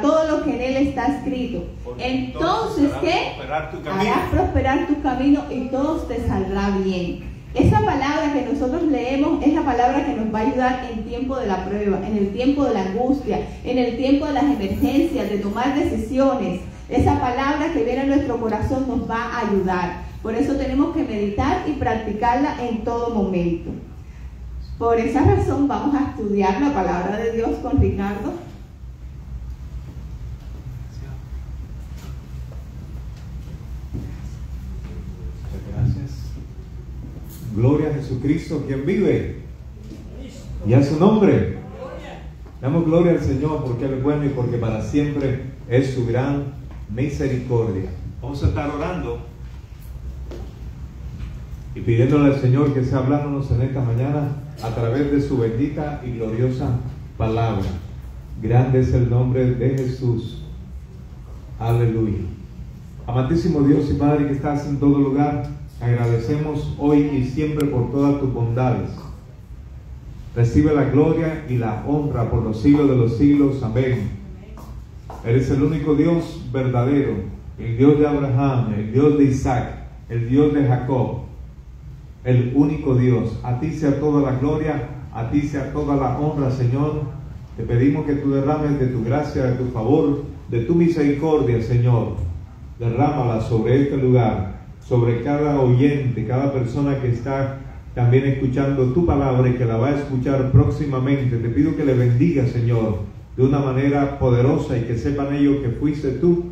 todo lo que en él está escrito. Entonces, ¿qué? Harás prosperar tu camino y todo te saldrá bien. Esa palabra que nosotros leemos es la palabra que nos va a ayudar en tiempo de la prueba, en el tiempo de la angustia, en el tiempo de las emergencias, de tomar decisiones. Esa palabra que viene a nuestro corazón nos va a ayudar. Por eso tenemos que meditar y practicarla en todo momento. Por esa razón vamos a estudiar la palabra de Dios con Ricardo. Gloria a Jesucristo, quien vive, y a su nombre. Damos gloria al Señor porque Él es bueno y porque para siempre es su gran misericordia. Vamos a estar orando y pidiéndole al Señor que sea hablándonos en esta mañana a través de su bendita y gloriosa palabra. Grande es el nombre de Jesús. Aleluya. Amantísimo Dios y Padre que estás en todo lugar, agradecemos hoy y siempre por todas tus bondades. Recibe la gloria y la honra por los siglos de los siglos. Amén. Eres el único Dios verdadero, el Dios de Abraham, el Dios de Isaac, el Dios de Jacob, el único Dios. A ti sea toda la gloria, a ti sea toda la honra, Señor. Te pedimos que tú derrames de tu gracia, de tu favor, de tu misericordia, Señor. Derrámala sobre este lugar, sobre cada oyente, cada persona que está también escuchando tu palabra y que la va a escuchar próximamente. Te pido que le bendiga, Señor, de una manera poderosa y que sepan ellos que fuiste tú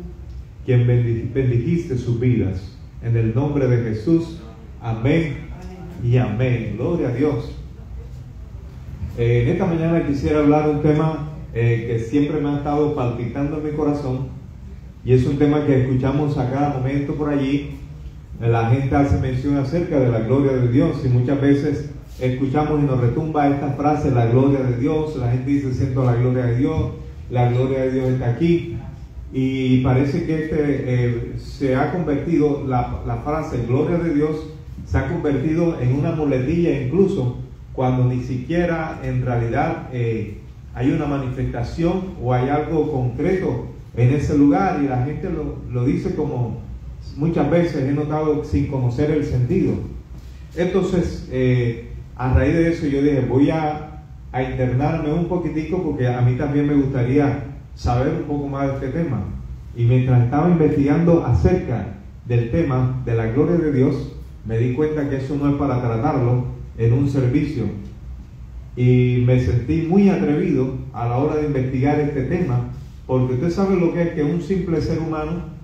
quien bendijiste sus vidas. En el nombre de Jesús, amén y amén. Gloria a Dios. En esta mañana quisiera hablar de un tema que siempre me ha estado palpitando en mi corazón, y es un tema que escuchamos a cada momento por allí. La gente hace mención acerca de la gloria de Dios y muchas veces escuchamos y nos retumba esta frase, la gloria de Dios. La gente dice, siento la gloria de Dios, la gloria de Dios está aquí, y parece que se ha convertido, la frase gloria de Dios se ha convertido en una muletilla, incluso cuando ni siquiera en realidad hay una manifestación o hay algo concreto en ese lugar, y la gente lo dice como muchas veces he notado sin conocer el sentido. Entonces a raíz de eso yo dije, voy a internarme un poquitico porque a mí también me gustaría saber un poco más de este tema. Y mientras estaba investigando acerca del tema de la gloria de Dios, me di cuenta que eso no es para tratarlo en un servicio, y me sentí muy atrevido a la hora de investigar este tema, porque usted sabe lo que es que un simple ser humano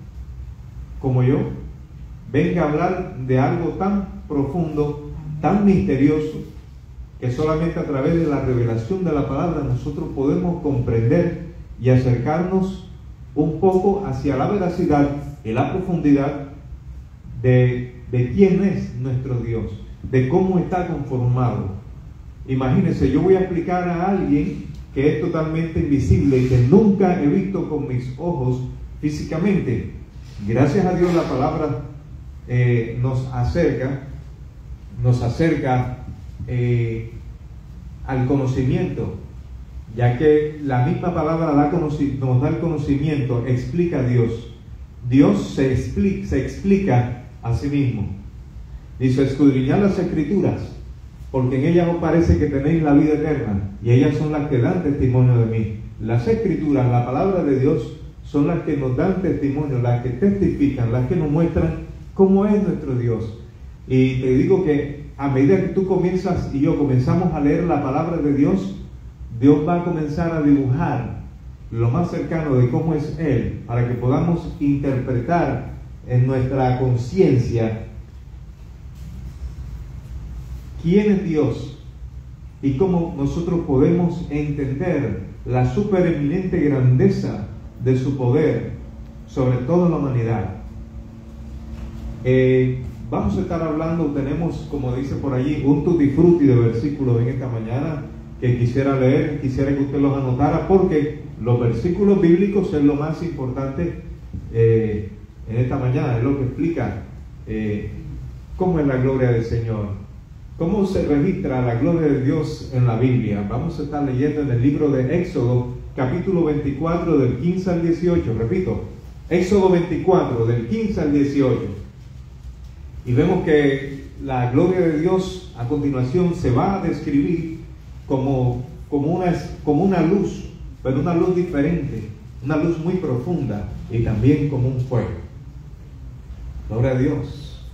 como yo venga a hablar de algo tan profundo, tan misterioso, que solamente a través de la revelación de la palabra nosotros podemos comprender y acercarnos un poco hacia la veracidad y la profundidad de quién es nuestro Dios, de cómo está conformado. Imagínense, yo voy a explicar a alguien que es totalmente invisible y que nunca he visto con mis ojos físicamente. Gracias a Dios la palabra nos acerca al conocimiento, ya que la misma palabra nos da el conocimiento, explica a Dios. Dios se explica a sí mismo. Dice, escudriñad las Escrituras, porque en ellas os parece que tenéis la vida eterna, y ellas son las que dan testimonio de mí. Las Escrituras, la palabra de Dios, son las que nos dan testimonio, las que testifican, las que nos muestran cómo es nuestro Dios. Y te digo que a medida que tú comienzas y yo comenzamos a leer la palabra de Dios, Dios va a comenzar a dibujar lo más cercano de cómo es Él, para que podamos interpretar en nuestra conciencia quién es Dios y cómo nosotros podemos entender la supereminente grandeza de su poder sobre toda la humanidad. Vamos a estar hablando, tenemos, como dice por allí, un tutti frutti de versículos en esta mañana que quisiera leer, quisiera que usted los anotara, porque los versículos bíblicos es lo más importante en esta mañana, es lo que explica cómo es la gloria del Señor, cómo se registra la gloria de Dios en la Biblia. Vamos a estar leyendo en el libro de Éxodo, capítulo 24 del 15 al 18, repito, Éxodo 24 del 15 al 18. Y vemos que la gloria de Dios a continuación se va a describir como una luz, pero una luz diferente, una luz muy profunda y también como un fuego. Gloria a Dios.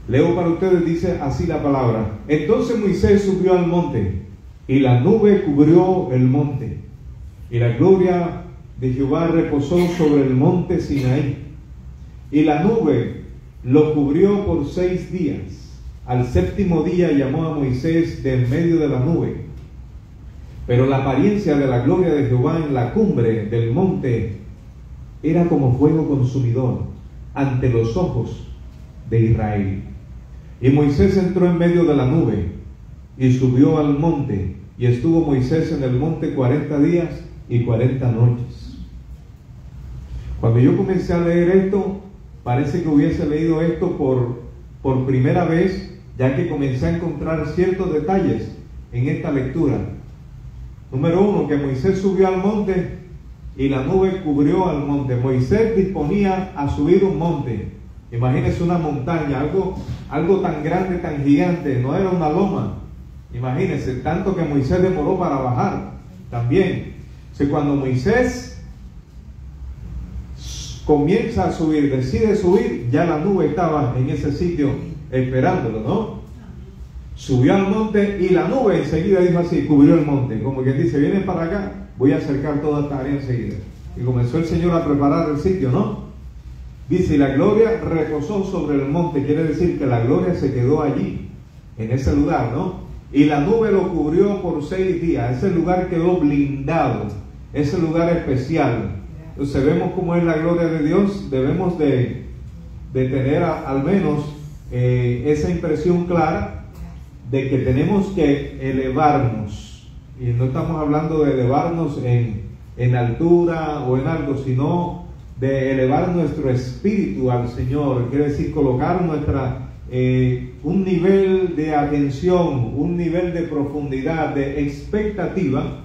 Leo para ustedes, dice así la palabra. Entonces Moisés subió al monte y la nube cubrió el monte y la gloria de Jehová reposó sobre el monte Sinaí y la nube lo cubrió por 6 días. Al 7º día llamó a Moisés de en medio de la nube, pero la apariencia de la gloria de Jehová en la cumbre del monte era como fuego consumidor ante los ojos de Israel. Y Moisés entró en medio de la nube y subió al monte, y estuvo Moisés en el monte 40 días y 40 noches. Cuando yo comencé a leer esto, parece que hubiese leído esto por primera vez, ya que comencé a encontrar ciertos detalles en esta lectura. Número 1, que Moisés subió al monte y la nube cubrió al monte. Moisés disponía a subir un monte. Imagínense una montaña, algo tan grande, tan gigante, no era una loma. Imagínense, tanto que Moisés demoró para bajar también. Cuando Moisés comienza a subir, decide subir, ya la nube estaba en ese sitio esperándolo, ¿no? Subió al monte y la nube enseguida dijo así, cubrió el monte, como quien dice, vienen para acá, voy a acercar toda esta área enseguida. Y comenzó el Señor a preparar el sitio, ¿no? Dice, y la gloria reposó sobre el monte, quiere decir que la gloria se quedó allí, en ese lugar, ¿no? Y la nube lo cubrió por 6 días, ese lugar quedó blindado, ese lugar especial. Entonces vemos cómo es la gloria de Dios, debemos de tener al menos esa impresión clara de que tenemos que elevarnos, y no estamos hablando de elevarnos en altura o en algo, sino de elevar nuestro espíritu al Señor, quiere decir colocar un nivel de atención, un nivel de profundidad, de expectativa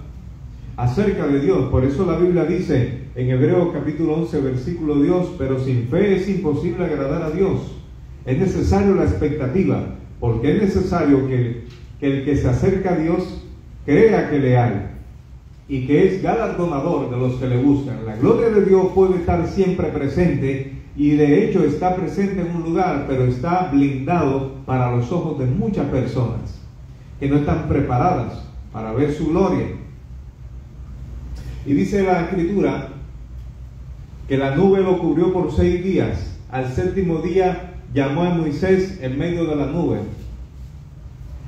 acerca de Dios. Por eso la Biblia dice en Hebreos capítulo 11 versículo 2, pero sin fe es imposible agradar a Dios. Es necesario la expectativa, porque es necesario que el que se acerca a Dios crea que le hay y que es galardonador de los que le buscan. La gloria de Dios puede estar siempre presente, y de hecho está presente en un lugar, pero está blindado para los ojos de muchas personas que no están preparadas para ver su gloria. Y dice la Escritura que la nube lo cubrió por 6 días. Al 7º día llamó a Moisés en medio de la nube.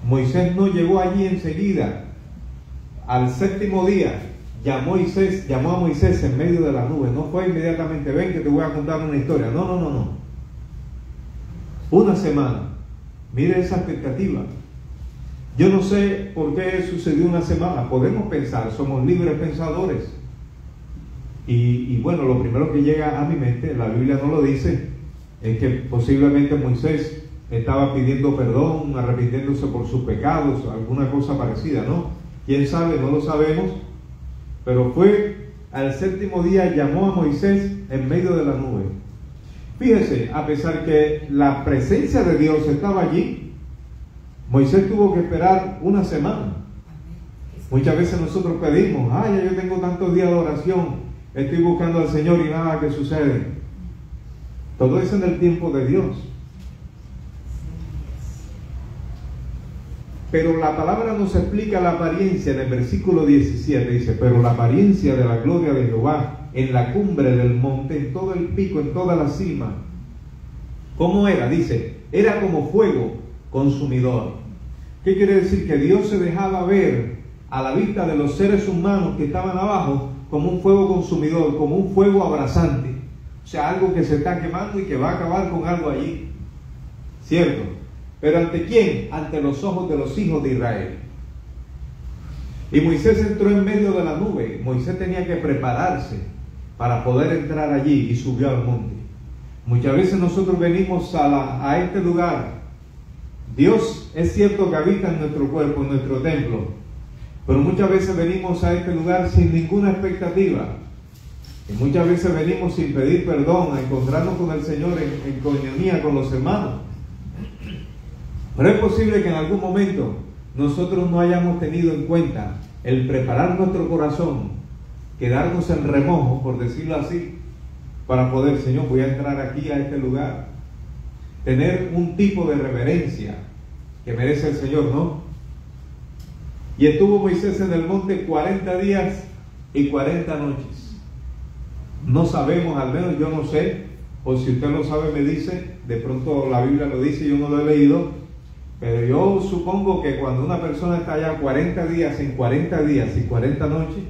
Moisés no llegó allí enseguida. Al 7º día llamó a Moisés en medio de la nube. No fue inmediatamente, ven que te voy a contar una historia. No. Una semana. Mire esa expectativa. Yo no sé por qué sucedió una semana. Podemos pensar, somos libres pensadores. Y bueno, lo primero que llega a mi mente, la Biblia no lo dice, es que posiblemente Moisés estaba pidiendo perdón, arrepintiéndose por sus pecados, alguna cosa parecida, ¿no? ¿Quién sabe? No lo sabemos. Pero fue al 7º día, llamó a Moisés en medio de la nube. Fíjese, a pesar que la presencia de Dios estaba allí, Moisés tuvo que esperar una semana. Muchas veces nosotros pedimos, ya yo tengo tantos días de oración, estoy buscando al Señor y nada que sucede. Todo eso en el tiempo de Dios. Pero la palabra nos explica la apariencia en el versículo 17, dice, pero la apariencia de la gloria de Jehová en la cumbre del monte, en todo el pico, en toda la cima. ¿Cómo era? Dice, era como fuego consumidor. ¿Qué quiere decir? Que Dios se dejaba ver a la vista de los seres humanos que estaban abajo como un fuego consumidor, como un fuego abrasante. O sea, algo que se está quemando y que va a acabar con algo allí. ¿Cierto? ¿Pero ante quién? Ante los ojos de los hijos de Israel. Y Moisés entró en medio de la nube. Moisés tenía que prepararse para poder entrar allí, y subió al monte. Muchas veces nosotros venimos a este lugar. Dios es cierto que habita en nuestro cuerpo, en nuestro templo, Pero muchas veces venimos a este lugar sin ninguna expectativa. Y muchas veces venimos sin pedir perdón, a encontrarnos con el Señor en coinonía con los hermanos. Pero es posible que en algún momento nosotros no hayamos tenido en cuenta el preparar nuestro corazón, quedarnos en remojo, por decirlo así, para poder, Señor, voy a entrar aquí a este lugar. Tener un tipo de reverencia que merece el Señor, ¿no? Y estuvo Moisés en el monte 40 días y 40 noches. No sabemos, al menos yo no sé, o si usted lo sabe me dice, de pronto la Biblia lo dice, yo no lo he leído, pero yo supongo que cuando una persona está allá 40 días y 40 noches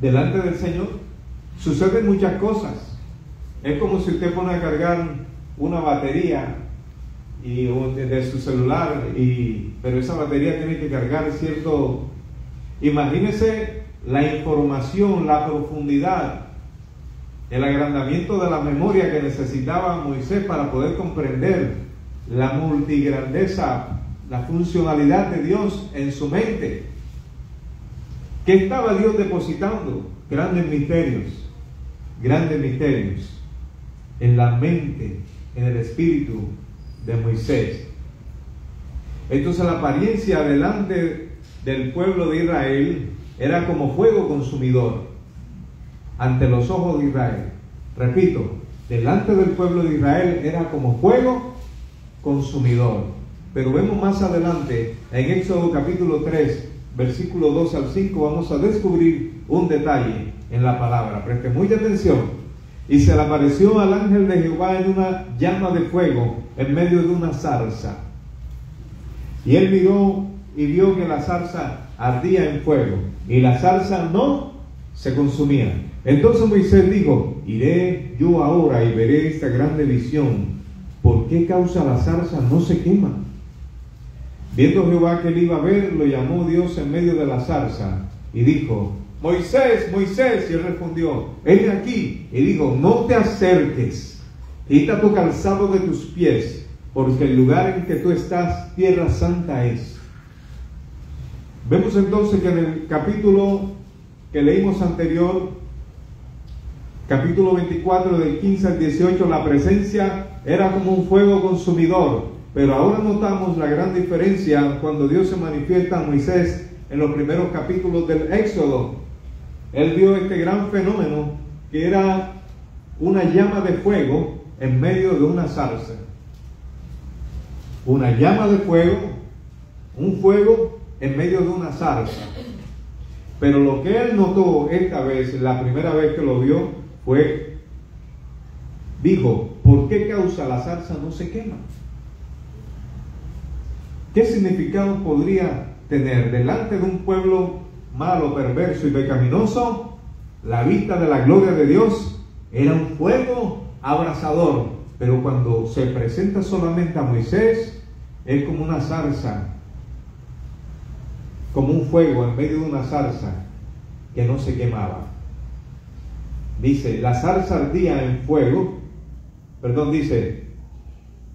delante del Señor, suceden muchas cosas. Es como si usted pone a cargar una batería de su celular, pero esa batería tiene que cargar cierto... Imagínese la información, la profundidad, el agrandamiento de la memoria que necesitaba Moisés para poder comprender la multigrandeza, la funcionalidad de Dios en su mente. ¿Qué estaba Dios depositando? Grandes misterios en la mente, en el espíritu de Moisés. Entonces la apariencia delante del pueblo de Israel era como fuego consumidor ante los ojos de Israel. Repito, delante del pueblo de Israel era como fuego consumidor. Pero vemos más adelante en Éxodo capítulo 3 versículo 2 al 5 vamos a descubrir un detalle en la palabra. Preste mucha atención. Y se le apareció al ángel de Jehová en una llama de fuego en medio de una zarza. Y él miró y vio que la zarza ardía en fuego y la zarza no se consumía. Entonces Moisés dijo: iré yo ahora y veré esta grande visión. ¿Por qué causa la zarza no se quema? Viendo Jehová que él iba a ver, lo llamó Dios en medio de la zarza y dijo: Moisés, Moisés. Y él respondió: heme aquí. Y dijo: no te acerques, quita tu calzado de tus pies, porque el lugar en que tú estás, tierra santa es. Vemos entonces que en el capítulo que leímos anterior, capítulo 24 del 15 al 18, la presencia era como un fuego consumidor. Pero ahora notamos la gran diferencia cuando Dios se manifiesta a Moisés en los primeros capítulos del Éxodo. Él vio este gran fenómeno que era una llama de fuego en medio de una zarza. Una llama de fuego, un fuego en medio de una zarza. Pero lo que él notó esta vez, la primera vez que lo vio, dijo: ¿por qué causa la zarza no se quema? ¿Qué significado podría tener delante de un pueblo malo, perverso y pecaminoso? La vista de la gloria de Dios era un fuego abrasador, pero cuando se presenta solamente a Moisés, es como una zarza, como un fuego en medio de una zarza que no se quemaba. Dice, la zarza ardía en fuego, dice,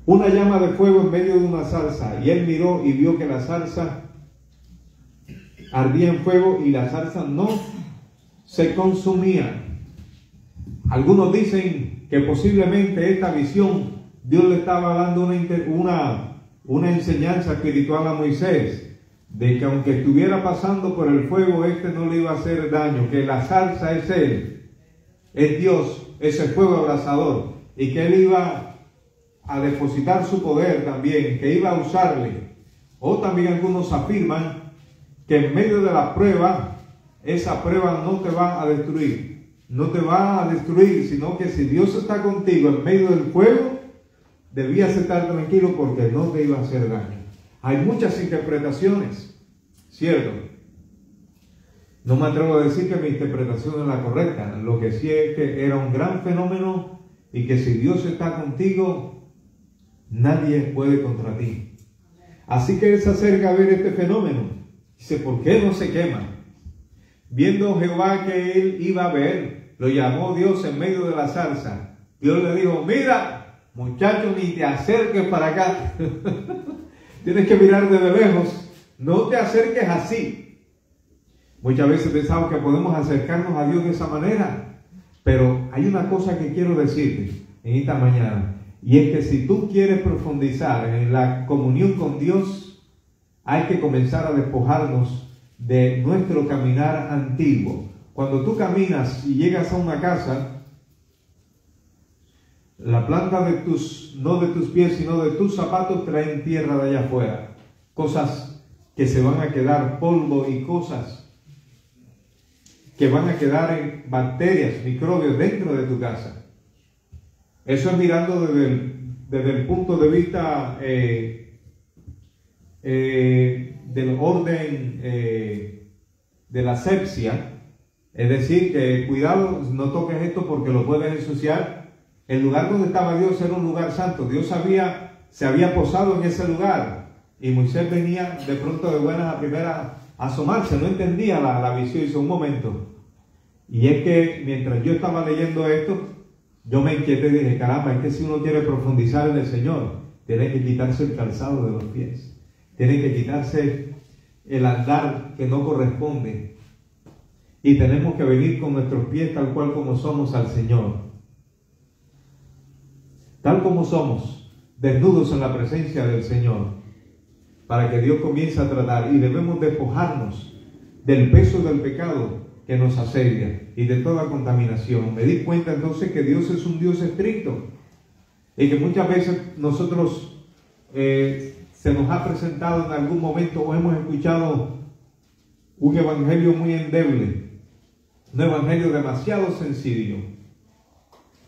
una llama de fuego en medio de una zarza, y él miró y vio que la zarza ardía en fuego y la zarza no se consumía. Algunos dicen que posiblemente esta visión Dios le estaba dando una enseñanza espiritual a Moisés, de que aunque estuviera pasando por el fuego, no le iba a hacer daño, que la zarza es él, es Dios, ese fuego abrasador, y que él iba a depositar su poder también, que iba a usarle. O también algunos afirman que en medio de la prueba, esa prueba no te va a destruir, sino que si Dios está contigo en medio del fuego, debías estar tranquilo porque no te iba a hacer daño. Hay muchas interpretaciones, ¿cierto? No me atrevo a decir que mi interpretación es la correcta. Lo que sí es que era un gran fenómeno y que si Dios está contigo, nadie puede contra ti. Así que él se acerca a ver este fenómeno. Dice, ¿por qué no se quema? Viendo Jehová que él iba a ver, lo llamó Dios en medio de la zarza. Dios le dijo, mira, muchacho, ni te acerques para acá. Tienes que mirar desde lejos. No te acerques así. Muchas veces pensamos que podemos acercarnos a Dios de esa manera, pero hay una cosa que quiero decirte en esta mañana, y es que si tú quieres profundizar en la comunión con Dios, hay que comenzar a despojarnos de nuestro caminar antiguo. Cuando tú caminas y llegas a una casa, la planta de no de tus pies, sino de tus zapatos traen tierra de allá afuera. Cosas que se van a quedar, polvo y cosas que van a quedar en bacterias, microbios dentro de tu casa. Eso es mirando desde el punto de vista del orden de la asepsia. Es decir, que cuidado, no toques esto porque lo puedes ensuciar. El lugar donde estaba Dios era un lugar santo. Dios se había posado en ese lugar. Y Moisés venía de pronto de buenas a primeras a asomarse. No entendía la visión. Hizo un momento. Y es que mientras yo estaba leyendo esto, yo me inquieté y dije, caramba, es que si uno quiere profundizar en el Señor, tiene que quitarse el calzado de los pies. Tiene que quitarse el andar que no corresponde. Y tenemos que venir con nuestros pies tal cual como somos al Señor. Tal como somos, desnudos en la presencia del Señor, para que Dios comience a tratar. Y debemos despojarnos del peso del pecado que nos asedia y de toda contaminación. Me di cuenta entonces que Dios es un Dios estricto y que muchas veces nosotros se nos ha presentado en algún momento o hemos escuchado un evangelio muy endeble, un evangelio demasiado sencillo,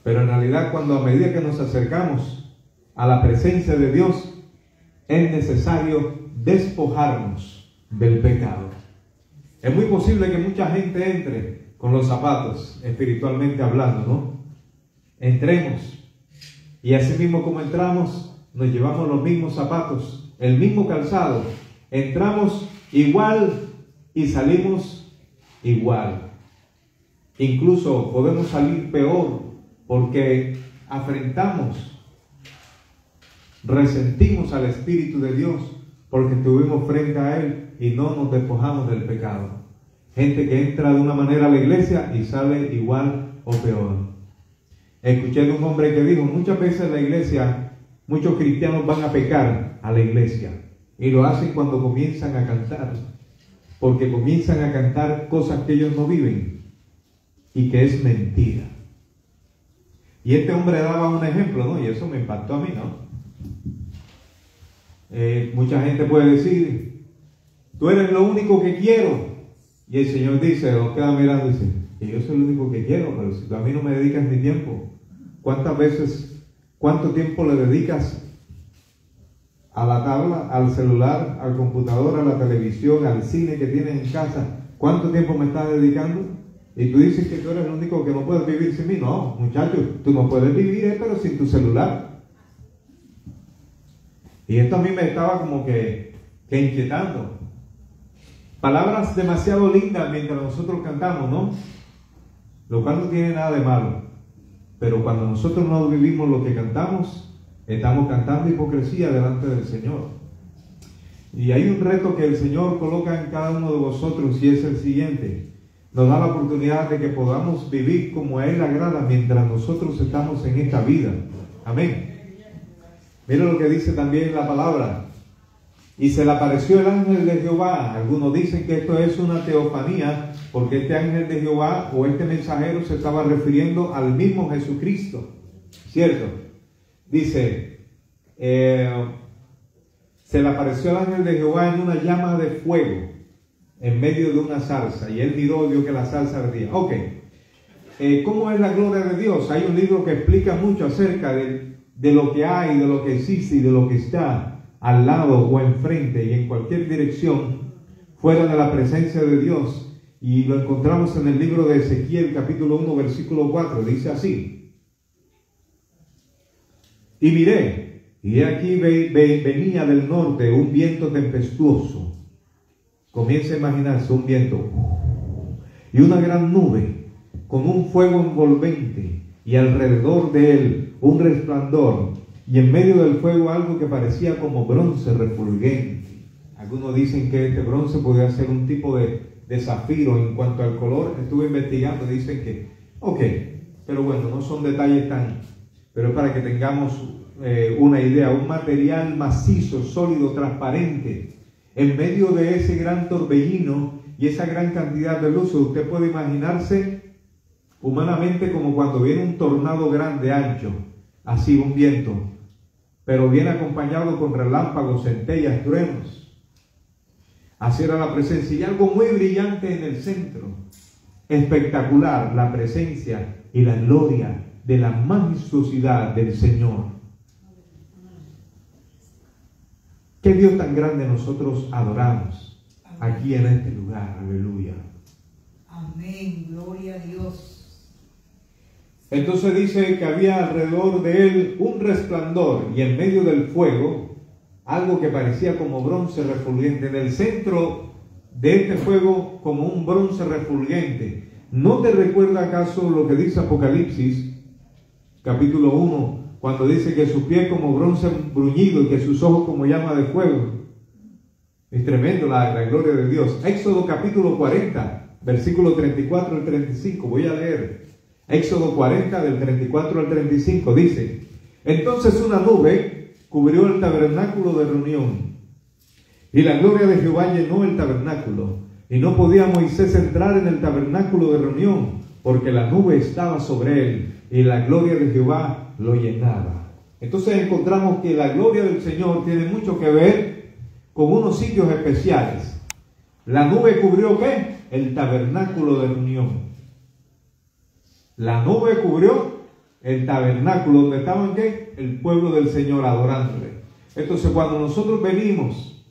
pero en realidad cuando a medida que nos acercamos a la presencia de Dios es necesario despojarnos del pecado. Es muy posible que mucha gente entre con los zapatos, espiritualmente hablando, ¿no? Entremos y así mismo como entramos, nos llevamos los mismos zapatos, el mismo calzado, entramos igual y salimos igual. Incluso podemos salir peor porque afrentamos, resentimos al Espíritu de Dios porque estuvimos frente a Él y no nos despojamos del pecado. Gente que entra de una manera a la iglesia y sale igual o peor. Escuché de un hombre que dijo, muchas veces la iglesia, muchos cristianos van a pecar a la iglesia y lo hacen cuando comienzan a cantar, porque comienzan a cantar cosas que ellos no viven y que es mentira. Y este hombre daba un ejemplo, ¿no? Y eso me impactó a mí, ¿no? Mucha gente puede decir, tú eres lo único que quiero. Y el Señor dice, nos queda mirando y dice, que yo soy lo único que quiero, pero si tú a mí no me dedicas ni tiempo, ¿cuánto tiempo le dedicas a la tabla, al celular, al computador, a la televisión, al cine que tienes en casa? ¿Cuánto tiempo me estás dedicando? Y tú dices que tú eres el único que no puedes vivir sin mí. No, muchachos, tú no puedes vivir, pero sin tu celular. Y esto a mí me estaba como que inquietando. Palabras demasiado lindas mientras nosotros cantamos, ¿no? Lo cual no tiene nada de malo. Pero cuando nosotros no vivimos lo que cantamos, estamos cantando hipocresía delante del Señor. Y hay un reto que el Señor coloca en cada uno de vosotros y es el siguiente. Nos da la oportunidad de que podamos vivir como a Él agrada mientras nosotros estamos en esta vida. Amén. Mira lo que dice también la palabra. Y se le apareció el ángel de Jehová. Algunos dicen que esto es una teofanía, porque este ángel de Jehová o este mensajero se estaba refiriendo al mismo Jesucristo. ¿Cierto? Dice, se le apareció el ángel de Jehová en una llama de fuego, en medio de una zarza. Y él miró y vio que la zarza ardía. Ok. ¿Cómo es la gloria de Dios? Hay un libro que explica mucho acerca de lo que hay, de lo que existe y de lo que está al lado o enfrente y en cualquier dirección fuera de la presencia de Dios. Y lo encontramos en el libro de Ezequiel capítulo 1 versículo 4. Dice así: y miré, y aquí venía del norte un viento tempestuoso. Comienza a imaginarse un viento y una gran nube con un fuego envolvente y alrededor de él un resplandor, y en medio del fuego algo que parecía como bronce refulgente. Algunos dicen que este bronce podía ser un tipo de de zafiro. En cuanto al color, estuve investigando, dicen que, ok, pero bueno, no son detalles tan, pero es para que tengamos una idea, un material macizo, sólido, transparente, en medio de ese gran torbellino y esa gran cantidad de luz. Usted puede imaginarse humanamente como cuando viene un tornado grande, ancho, así un viento, pero viene acompañado con relámpagos, centellas, truenos. Así era la presencia, y algo muy brillante en el centro, espectacular, la presencia y la gloria de la majestuosidad del Señor. ¿Qué Dios tan grande nosotros adoramos aquí en este lugar? Aleluya. Amén, gloria a Dios. Entonces dice que había alrededor de él un resplandor, y en medio del fuego algo que parecía como bronce refulgente. En el centro de este fuego, como un bronce refulgente. ¿No te recuerda acaso lo que dice Apocalipsis capítulo 1, cuando dice que sus pies como bronce bruñido y que sus ojos como llama de fuego? Es tremendo la gloria de Dios. Éxodo capítulo 40, versículo 34 al 35. Voy a leer. Éxodo 40, del 34 al 35. Dice: entonces una nube cubrió el tabernáculo de reunión, y la gloria de Jehová llenó el tabernáculo, y no podía Moisés entrar en el tabernáculo de reunión, porque la nube estaba sobre él, y la gloria de Jehová lo llenaba. Entonces encontramos que la gloria del Señor tiene mucho que ver con unos sitios especiales. La nube cubrió ¿qué? El tabernáculo de reunión. La nube cubrió el tabernáculo donde estaban ¿qué? El pueblo del Señor adorándole. Entonces cuando nosotros venimos,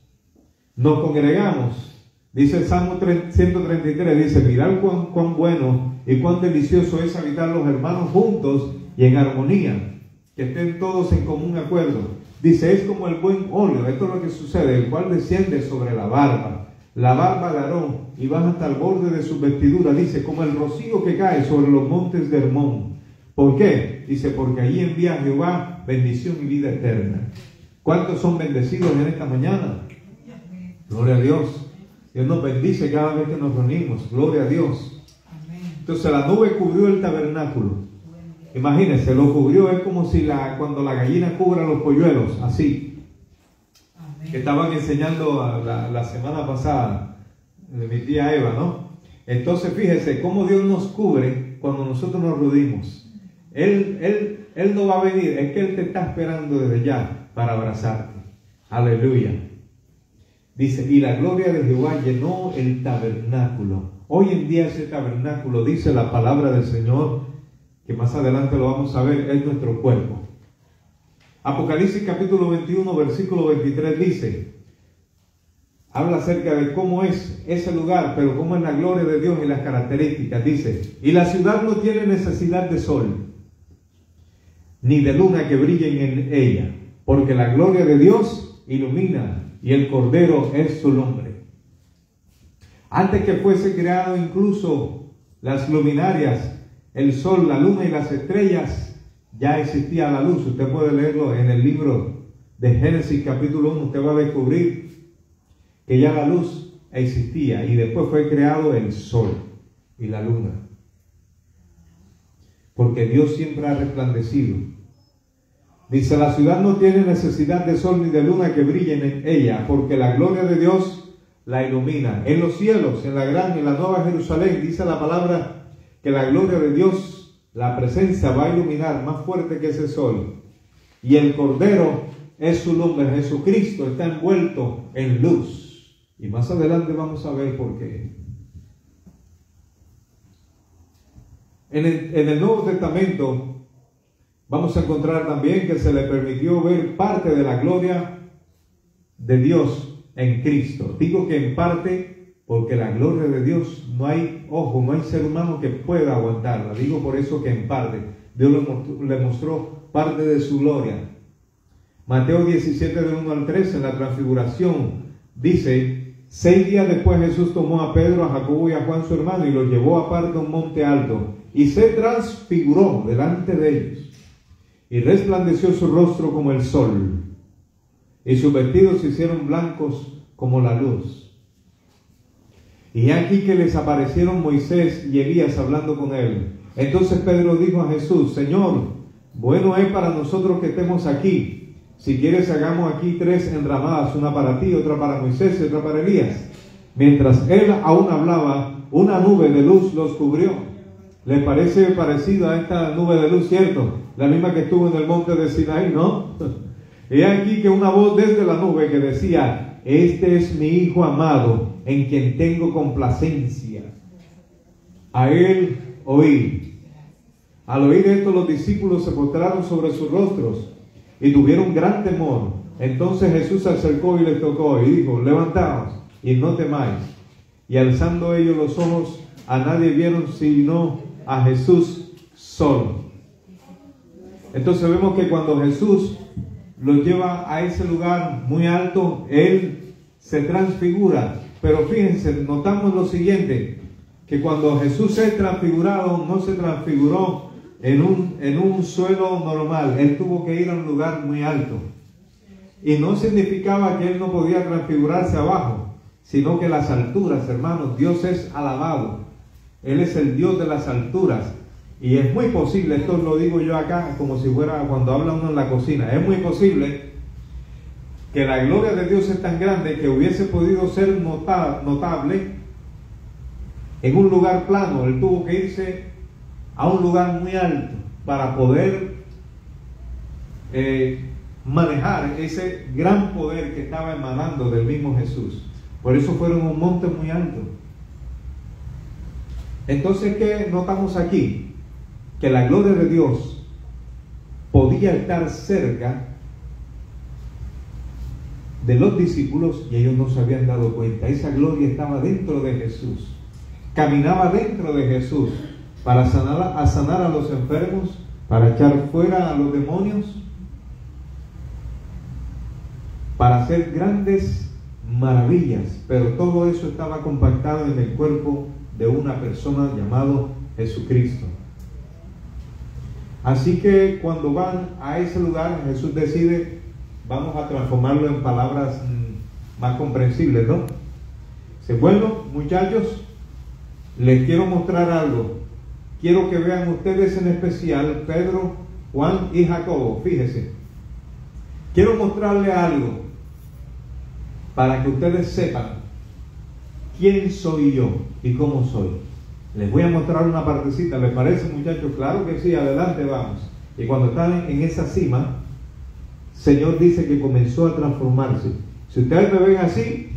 nos congregamos, dice el Salmo 133, dice: mirad cuán bueno y cuán delicioso es habitar los hermanos juntos y en armonía, que estén todos en común acuerdo. Dice: es como el buen óleo, esto es lo que sucede, el cual desciende sobre la barba de Aarón, y baja hasta el borde de su vestidura. Dice: como el rocío que cae sobre los montes de Hermón. ¿Por qué? Dice: porque allí envía Jehová bendición y vida eterna. ¿Cuántos son bendecidos en esta mañana? Gloria a Dios. Dios nos bendice cada vez que nos reunimos. Gloria a Dios. Entonces la nube cubrió el tabernáculo. Imagínense, lo cubrió, es como si cuando la gallina cubre a los polluelos, así. Que estaban enseñando la semana pasada de mi tía Eva, ¿no? Entonces fíjese cómo Dios nos cubre cuando nosotros nos reunimos. Él no va a venir, es que Él te está esperando desde ya para abrazarte. Aleluya. Dice: y la gloria de Jehová llenó el tabernáculo. Hoy en día ese tabernáculo, dice la palabra del Señor, que más adelante lo vamos a ver, es nuestro cuerpo. Apocalipsis capítulo 21, versículo 23 dice, habla acerca de cómo es ese lugar, pero cómo es la gloria de Dios y las características. Dice: y la ciudad no tiene necesidad de sol, ni de luna que brillen en ella, porque la gloria de Dios ilumina, y el Cordero es su nombre. Antes que fuese creado incluso las luminarias, el sol, la luna y las estrellas, ya existía la luz. Usted puede leerlo en el libro de Génesis capítulo 1. Usted va a descubrir que ya la luz existía, y después fue creado el sol y la luna, porque Dios siempre ha resplandecido. Dice: la ciudad no tiene necesidad de sol ni de luna que brillen en ella, porque la gloria de Dios la ilumina. En los cielos, en la gran y la nueva Jerusalén, dice la palabra que la gloria de Dios, la presencia, va a iluminar más fuerte que ese sol. Y el Cordero es su nombre. Jesucristo está envuelto en luz. Y más adelante vamos a ver por qué. En el Nuevo Testamento vamos a encontrar también que se le permitió ver parte de la gloria de Dios en Cristo. Digo que en parte porque la gloria de Dios no hay ojo, no hay ser humano que pueda aguantarla. Digo por eso que en parte Dios le mostró parte de su gloria. Mateo 17, del 1 al 3, en la transfiguración, dice: 6 días después Jesús tomó a Pedro, a Jacobo y a Juan su hermano, y los llevó aparte a un monte alto, y se transfiguró delante de ellos. Y resplandeció su rostro como el sol, y sus vestidos se hicieron blancos como la luz. Y aquí que les aparecieron Moisés y Elías hablando con él. Entonces Pedro dijo a Jesús: Señor, bueno es para nosotros que estemos aquí. Si quieres, hagamos aquí 3 enramadas, una para ti, otra para Moisés y otra para Elías. Mientras él aún hablaba, una nube de luz los cubrió. ¿Les parece parecido a esta nube de luz, cierto? La misma que estuvo en el monte de Sinaí, ¿no? Y aquí que una voz desde la nube que decía: este es mi Hijo amado, en quien tengo complacencia. A él oí. Al oír esto, los discípulos se postraron sobre sus rostros y tuvieron gran temor. Entonces Jesús se acercó y les tocó y dijo: levantaos y no temáis. Y alzando ellos los ojos, a nadie vieron sino a Jesús solo. Entonces vemos que cuando Jesús los lleva a ese lugar muy alto, Él se transfigura. Pero fíjense, notamos lo siguiente, que cuando Jesús es transfigurado, no se transfiguró en un suelo normal. Él tuvo que ir a un lugar muy alto. Y no significaba que Él no podía transfigurarse abajo, sino que las alturas, hermanos, Dios es alabado. Él es el Dios de las alturas. Y es muy posible, esto lo digo yo acá como si fuera cuando habla uno en la cocina, es muy posible que la gloria de Dios es tan grande que hubiese podido ser notable en un lugar plano. Él tuvo que irse a un lugar muy alto para poder manejar ese gran poder que estaba emanando del mismo Jesús. Por eso fueron un monte muy alto. Entonces, ¿qué notamos aquí? Que la gloria de Dios podía estar cerca de los discípulos y ellos no se habían dado cuenta. Esa gloria estaba dentro de Jesús, caminaba dentro de Jesús para sanar a los enfermos, para echar fuera a los demonios, para hacer grandes maravillas. Pero todo eso estaba compactado en el cuerpo de una persona llamado Jesucristo. Así que cuando van a ese lugar, Jesús decide: vamos a transformarlo en palabras más comprensibles, ¿no? Dice: bueno, muchachos, les quiero mostrar algo. Quiero que vean ustedes, en especial Pedro, Juan y Jacobo. Fíjense, quiero mostrarles algo para que ustedes sepan quién soy yo y cómo soy. Les voy a mostrar una partecita. ¿Les parece, muchachos? Claro que sí, adelante, vamos. Y cuando están en esa cima, Señor dice que comenzó a transformarse. Si ustedes me ven así,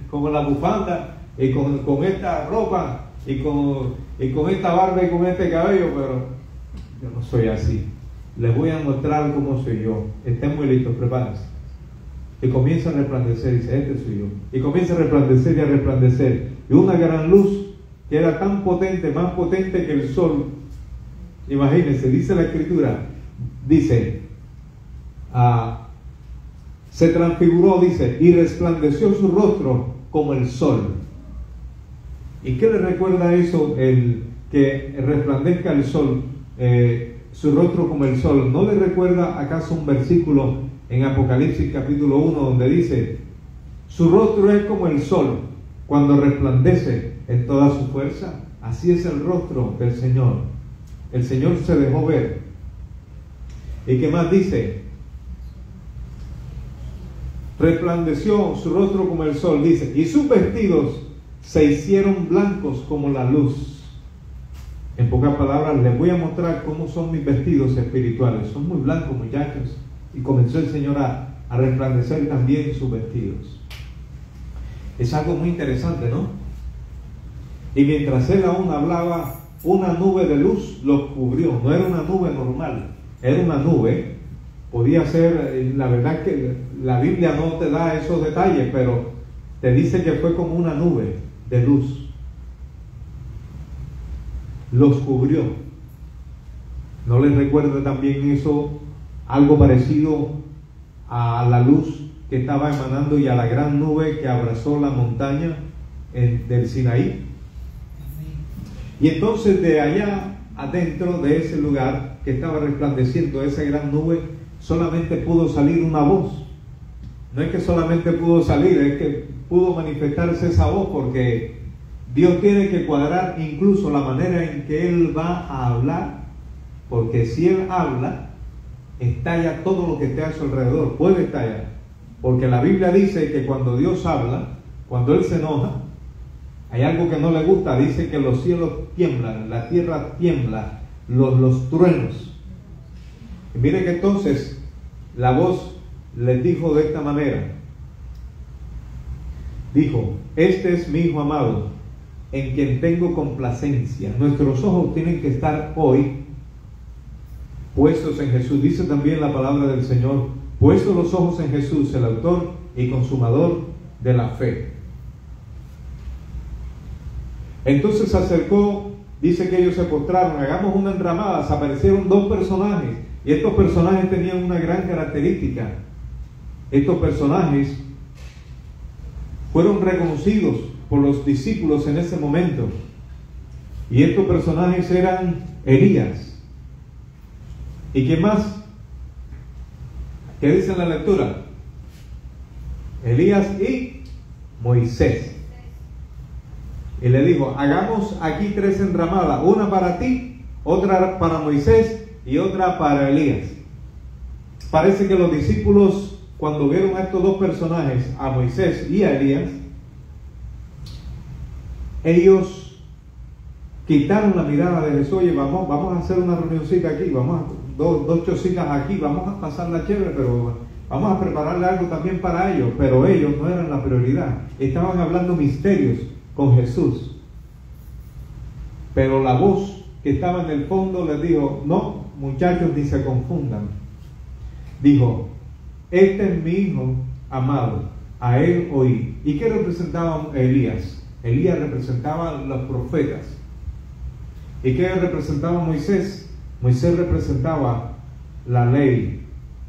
como la bufanda, y con esta ropa, y con esta barba y con este cabello, pero yo no soy así. Les voy a mostrar cómo soy yo. Estén muy listos, prepárense. Y comienza a resplandecer, dice: este soy yo. Y comienza a resplandecer y a resplandecer. Y una gran luz que era tan potente, más potente que el sol. Imagínense, dice la Escritura, dice, se transfiguró, dice, y resplandeció su rostro como el sol. ¿Y qué le recuerda eso, el que resplandezca el sol, su rostro como el sol? ¿No le recuerda acaso un versículo en Apocalipsis capítulo 1 donde dice: su rostro es como el sol cuando resplandece en toda su fuerza? Así es el rostro del Señor. El Señor se dejó ver. ¿Y qué más dice? Resplandeció su rostro como el sol, dice, y sus vestidos se hicieron blancos como la luz. En pocas palabras, les voy a mostrar cómo son mis vestidos espirituales. Son muy blancos, muchachos. Y comenzó el Señor a resplandecer también sus vestidos. Es algo muy interesante, ¿no? Y mientras él aún hablaba, una nube de luz los cubrió. No era una nube normal, era una nube. Podía ser, la verdad que la Biblia no te da esos detalles, pero te dice que fue como una nube de luz. Los cubrió. ¿No les recuerda también eso, algo parecido a la luz que estaba emanando y a la gran nube que abrazó la montaña del Sinaí? Y entonces de allá adentro de ese lugar que estaba resplandeciendo esa gran nube, solamente pudo salir una voz. No es que solamente pudo salir, es que pudo manifestarse esa voz, porque Dios tiene que cuadrar incluso la manera en que Él va a hablar, porque si Él habla, estalla todo lo que esté a su alrededor, puede estallar, porque la Biblia dice que cuando Dios habla, cuando Él se enoja, hay algo que no le gusta, dice que los cielos tiemblan, la tierra tiembla, los truenos. Y mire que entonces la voz les dijo de esta manera, dijo, este es mi Hijo amado, en quien tengo complacencia. Nuestros ojos tienen que estar hoy puestos en Jesús. Dice también la palabra del Señor, puestos los ojos en Jesús, el autor y consumador de la fe. Entonces se acercó, dice que ellos se postraron, hagamos una enramada, se aparecieron dos personajes, y estos personajes tenían una gran característica. Estos personajes fueron reconocidos por los discípulos en ese momento, y estos personajes eran Elías. ¿Y quién más? ¿Qué dice en la lectura? Elías y Moisés. Y le dijo, hagamos aquí 3 enramadas, una para ti, otra para Moisés y otra para Elías. Parece que los discípulos, cuando vieron a estos dos personajes, a Moisés y a Elías, ellos quitaron la mirada de Jesús. Oye, vamos a hacer una reunioncita aquí, vamos a dos chocitas aquí, vamos a pasarla chévere, pero vamos a prepararle algo también para ellos. Pero ellos no eran la prioridad, estaban hablando misterios con Jesús. Pero la voz que estaba en el fondo les dijo, no, muchachos, ni se confundan. Dijo, este es mi Hijo amado, a él oí. ¿Y qué representaba Elías? Elías representaba a los profetas. ¿Y qué representaba Moisés? Moisés representaba la ley.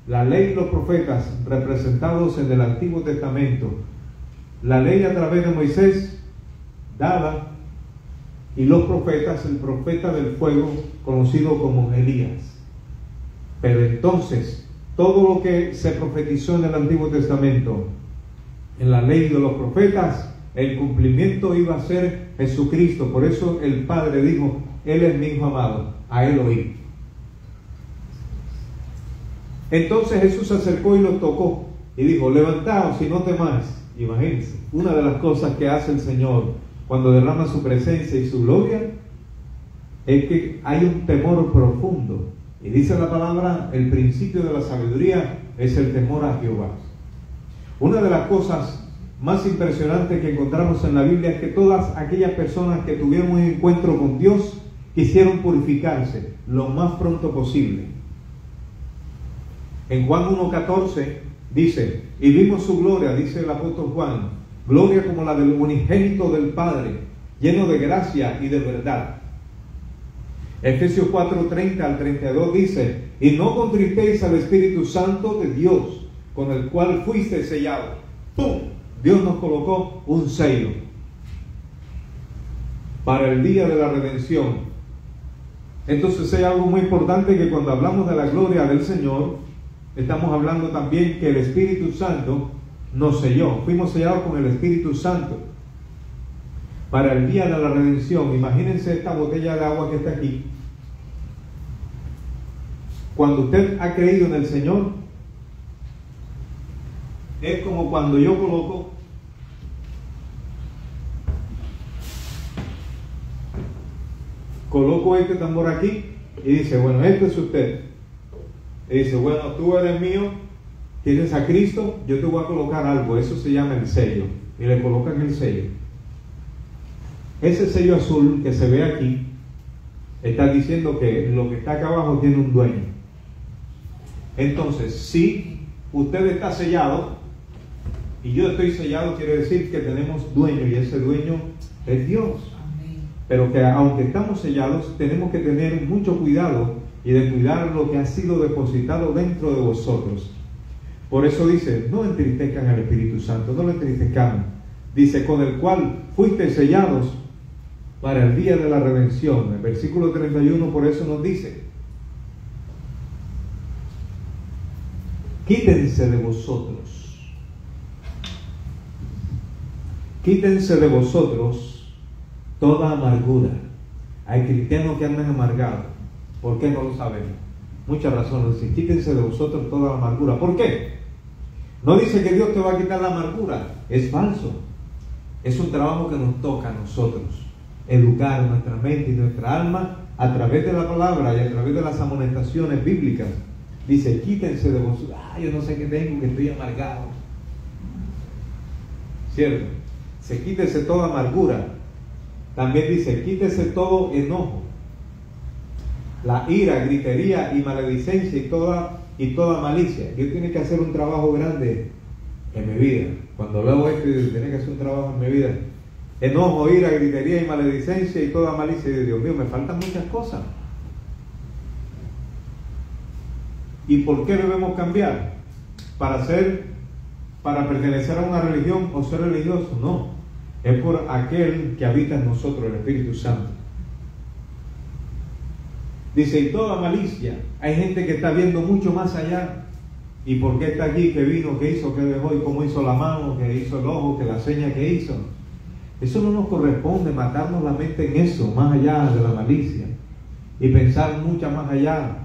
La ley y los profetas representados en el Antiguo Testamento. La ley a través de Moisés dada, y los profetas, el profeta del fuego conocido como Elías. Pero entonces todo lo que se profetizó en el Antiguo Testamento, en la ley de los profetas, el cumplimiento iba a ser Jesucristo. Por eso el Padre dijo, Él es mi Hijo amado, a Él oí. Entonces Jesús se acercó y los tocó y dijo, levantaos y no temáis. Imagínense, una de las cosas que hace el Señor cuando derrama su presencia y su gloria es que hay un temor profundo. Y dice la palabra, el principio de la sabiduría es el temor a Jehová. Una de las cosas más impresionantes que encontramos en la Biblia es que todas aquellas personas que tuvieron un encuentro con Dios quisieron purificarse lo más pronto posible. En Juan 1:14 dice, y vimos su gloria, dice el apóstol Juan, gloria como la del unigénito del Padre, lleno de gracia y de verdad. Efesios 4:30 al 32 dice, y no contristéis al Espíritu Santo de Dios, con el cual fuiste sellado. ¡Pum! Dios nos colocó un sello para el día de la redención. Entonces hay algo muy importante, que cuando hablamos de la gloria del Señor, estamos hablando también que el Espíritu Santo nos selló. Fuimos sellados con el Espíritu Santo para el día de la redención. Imagínense esta botella de agua que está aquí. Cuando usted ha creído en el Señor, es como cuando yo coloco este tambor aquí y dice, bueno, este es usted. Y dice, bueno, tú eres mío, tienes a Cristo, yo te voy a colocar algo, eso se llama el sello. Y le colocan el sello. Ese sello azul que se ve aquí está diciendo que lo que está acá abajo tiene un dueño. Entonces, si usted está sellado y yo estoy sellado, quiere decir que tenemos dueño, y ese dueño es Dios. Amén. Pero que aunque estamos sellados, tenemos que tener mucho cuidado y de cuidar lo que ha sido depositado dentro de vosotros. Por eso dice, no entristezcan al Espíritu Santo, no lo entristezcan. Dice, con el cual fuiste sellados para el día de la redención. El versículo 31 por eso nos dice, quítense de vosotros toda amargura. Hay cristianos que andan amargados. ¿Por qué? No lo sabemos. Muchas razones. Dice, quítense de vosotros toda la amargura. ¿Por qué? No dice que Dios te va a quitar la amargura. Es falso. Es un trabajo que nos toca a nosotros. Educar nuestra mente y nuestra alma a través de la palabra y a través de las amonestaciones bíblicas. Dice, quítense de vosotros. Yo no sé qué tengo, que estoy amargado. ¿Cierto? Se quítese toda amargura. También dice, quítese todo enojo, la ira, gritería y maledicencia y toda malicia. Dios tiene que hacer un trabajo grande en mi vida. Cuando leo esto, tiene que hacer un trabajo en mi vida. Enojo, ira, gritería y maledicencia y toda malicia. Y Dios mío, me faltan muchas cosas. ¿Y por qué debemos cambiar? ¿Para pertenecer a una religión o ser religioso? No. Es por aquel que habita en nosotros, el Espíritu Santo. Dice, y toda malicia. Hay gente que está viendo mucho más allá. ¿Y por qué está aquí? ¿Qué vino? ¿Qué hizo? ¿Qué dejó? ¿Y cómo hizo la mano? ¿Qué hizo el ojo? ¿Qué la seña que hizo? Eso no nos corresponde, matarnos la mente en eso, más allá de la malicia. Y pensar mucho más allá.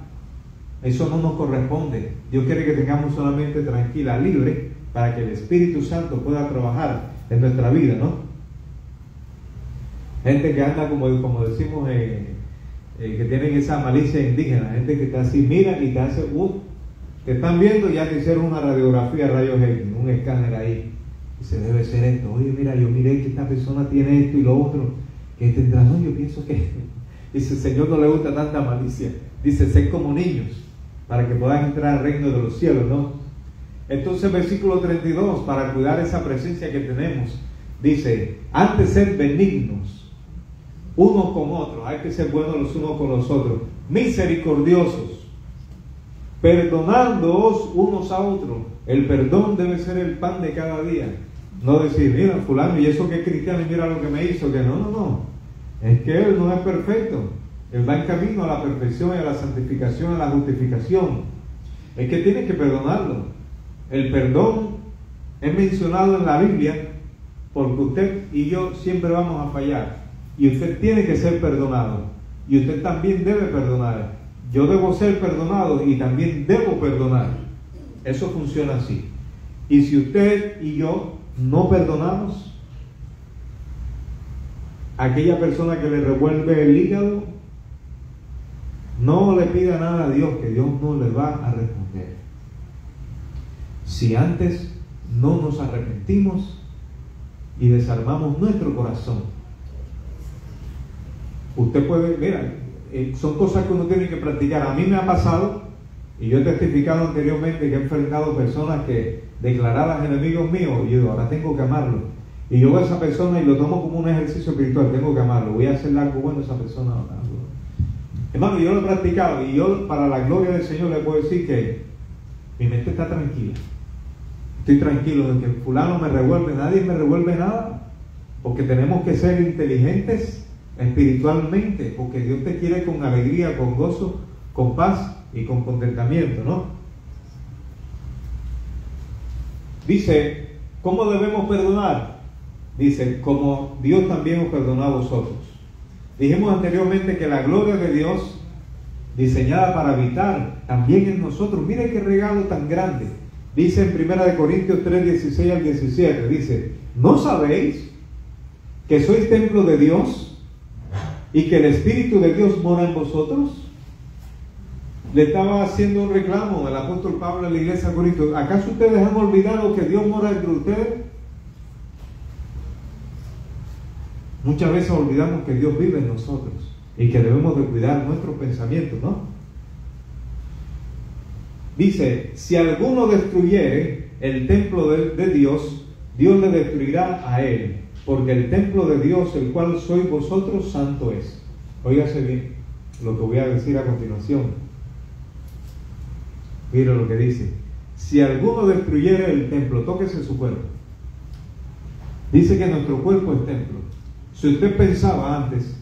Eso no nos corresponde. Dios quiere que tengamos una mente tranquila, libre, para que el Espíritu Santo pueda trabajar en nuestra vida, ¿no? Gente que anda como decimos, que tienen esa malicia indígena, gente que está así, mira y te hace, te están viendo y ya te hicieron una radiografía, rayos X, un escáner ahí. Dice, debe ser esto. Oye, mira, yo miré que esta persona tiene esto y lo otro, que tendrá, no, yo pienso que... Dice, el Señor no le gusta tanta malicia. Dice, sed como niños, para que puedan entrar al reino de los cielos, ¿no? Entonces, versículo 32, para cuidar esa presencia que tenemos, dice, antes ser benignos unos con otros, hay que ser buenos los unos con los otros, misericordiosos, perdonándoos unos a otros. El perdón debe ser el pan de cada día. No decir, mira, fulano, y eso que es cristiano, y mira lo que me hizo, que no. Es que él no es perfecto. Él va en camino a la perfección y a la santificación, a la justificación. Es que tiene que perdonarlo. El perdón es mencionado en la Biblia porque usted y yo siempre vamos a fallar. Y usted tiene que ser perdonado. Y usted también debe perdonar. Yo debo ser perdonado y también debo perdonar. Eso funciona así. Y si usted y yo no perdonamos, aquella persona que le revuelve el hígado, no le pida nada a Dios, que Dios no le va a responder. Si antes no nos arrepentimos y desarmamos nuestro corazón, usted puede, mira, son cosas que uno tiene que practicar. A mí me ha pasado, y yo he testificado anteriormente que he enfrentado personas que declaraban enemigos míos, y yo digo, ahora tengo que amarlo. Y yo veo a esa persona y lo tomo como un ejercicio espiritual, tengo que amarlo, voy a hacerle algo bueno a esa persona ahora. Hermano, yo lo he practicado, y yo, para la gloria del Señor, le puedo decir que mi mente está tranquila. Estoy tranquilo de que fulano me revuelve, nadie me revuelve nada, porque tenemos que ser inteligentes espiritualmente, porque Dios te quiere con alegría, con gozo, con paz y con contentamiento, ¿no? Dice, ¿cómo debemos perdonar? Dice, como Dios también os perdonó a vosotros. Dijimos anteriormente que la gloria de Dios, diseñada para habitar también en nosotros, mire qué regalo tan grande. Dice en 1 Corintios 3, 16 al 17, dice, ¿no sabéis que sois templo de Dios y que el Espíritu de Dios mora en vosotros? Le estaba haciendo un reclamo el apóstol Pablo a la iglesia de Corinto. ¿Acaso ustedes han olvidado que Dios mora entre ustedes? Muchas veces olvidamos que Dios vive en nosotros y que debemos de cuidar nuestros pensamientos, ¿no? Dice, si alguno destruyere el templo de Dios, Dios le destruirá a él, porque el templo de Dios, el cual sois vosotros, santo es. Óigase bien lo que voy a decir a continuación. Mira lo que dice. Si alguno destruyere el templo, tóquese su cuerpo. Dice que nuestro cuerpo es templo. Si usted pensaba antes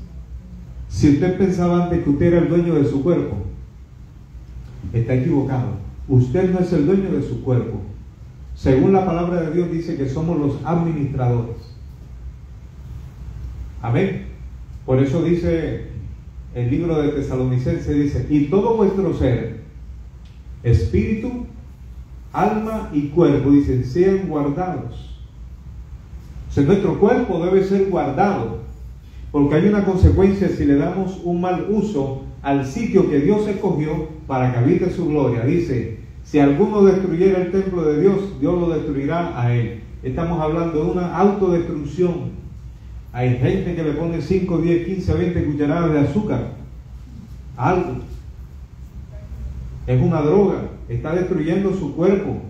que usted era el dueño de su cuerpo, está equivocado. Usted no es el dueño de su cuerpo. Según la palabra de Dios dice que somos los administradores. Amén. Por eso dice el libro de Tesalonicenses, dice, y todo vuestro ser, espíritu, alma y cuerpo, dicen, sean guardados. O sea, nuestro cuerpo debe ser guardado, porque hay una consecuencia si le damos un mal uso al sitio que Dios escogió para que habite su gloria. Dice, si alguno destruyera el templo de Dios, Dios lo destruirá a él. Estamos hablando de una autodestrucción. Hay gente que le pone 5, 10, 15, 20 cucharadas de azúcar a algo. Es una droga, está destruyendo su cuerpo.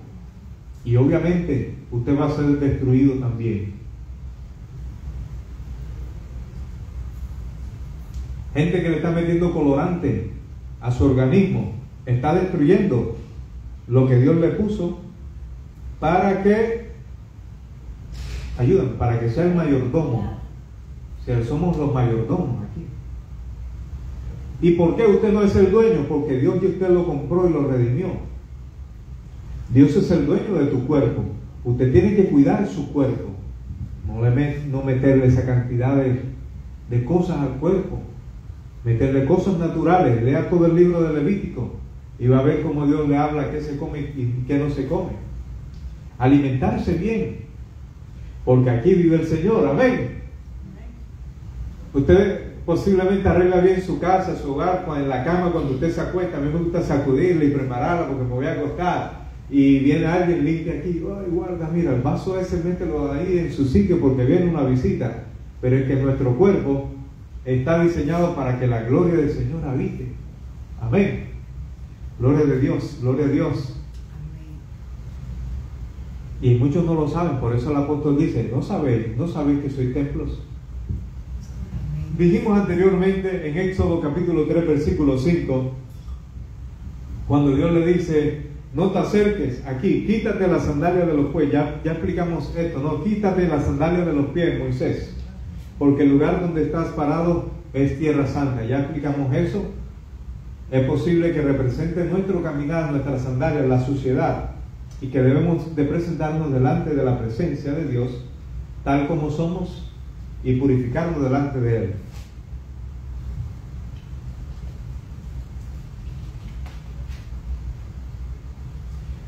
Y obviamente usted va a ser destruido también. Gente que le está metiendo colorante a su organismo, está destruyendo lo que Dios le puso para que, ayúdenme, para que sea el mayordomo. O sea, somos los mayordomos aquí. ¿Y por qué usted no es el dueño? Porque Dios y usted lo compró y lo redimió. Dios es el dueño de tu cuerpo. Usted tiene que cuidar su cuerpo. No meterle esa cantidad de cosas al cuerpo. Meterle cosas naturales. Lea todo el libro de Levítico y va a ver cómo Dios le habla qué se come y qué no se come. Alimentarse bien, porque aquí vive el Señor. Amén. Usted posiblemente arregla bien su casa, su hogar, en la cama cuando usted se acuesta. A mí me gusta sacudirla y prepararla porque me voy a acostar. Y viene alguien, limpia aquí, ay, guarda, mira, el vaso ese, mételo ahí en su sitio porque viene una visita. Pero es que nuestro cuerpo está diseñado para que la gloria del Señor habite. Amén. Gloria a Dios, gloria a Dios. Y muchos no lo saben, por eso el apóstol dice, no sabéis que sois templos. Dijimos anteriormente en Éxodo capítulo 3 versículo 5, cuando Dios le dice, no te acerques aquí, quítate las sandalias de los pies. Ya explicamos esto, no, quítate las sandalias de los pies, Moisés, porque el lugar donde estás parado es tierra santa. Ya explicamos eso. Es posible que represente nuestro caminar, nuestras sandalias, la suciedad, y que debemos de presentarnos delante de la presencia de Dios tal como somos y purificarnos delante de Él.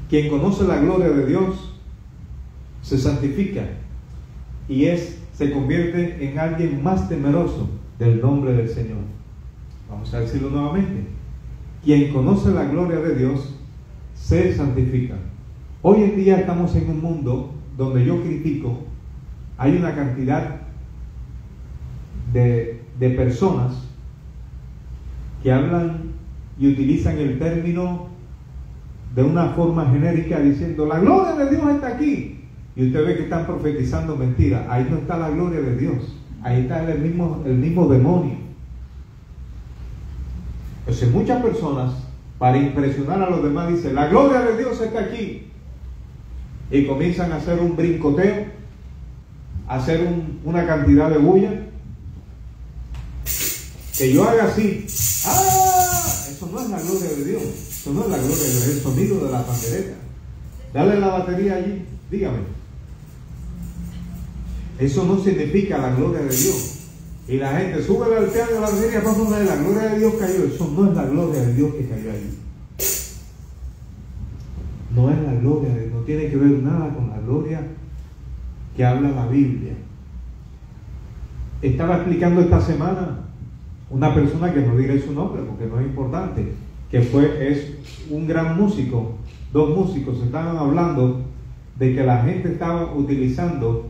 Quien conoce la gloria de Dios se santifica y se convierte en alguien más temeroso del nombre del Señor. Vamos a decirlo nuevamente. Quien conoce la gloria de Dios se santifica. Hoy en día estamos en un mundo donde yo critico, hay una cantidad de personas que hablan y utilizan el término de una forma genérica diciendo la gloria de Dios está aquí, y usted ve que están profetizando mentiras. Ahí no está la gloria de Dios, ahí está el mismo demonio. Entonces muchas personas, para impresionar a los demás, dicen la gloria de Dios está aquí, y comienzan a hacer un brincoteo, a hacer una cantidad de bulla, que yo haga así, eso no es la gloria de Dios. Eso no es la gloria de Dios, es el sonido de la pandereta. Dale la batería allí, dígame. Eso no significa la gloria de Dios. Y la gente sube al piano de la batería, la gloria de Dios cayó. Eso no es la gloria de Dios que cayó allí. No es la gloria de Dios, no tiene que ver nada con la gloria que habla la Biblia. Estaba explicando esta semana una persona que no diré su nombre porque no es importante, que es un gran músico. Dos músicos estaban hablando de que la gente estaba utilizando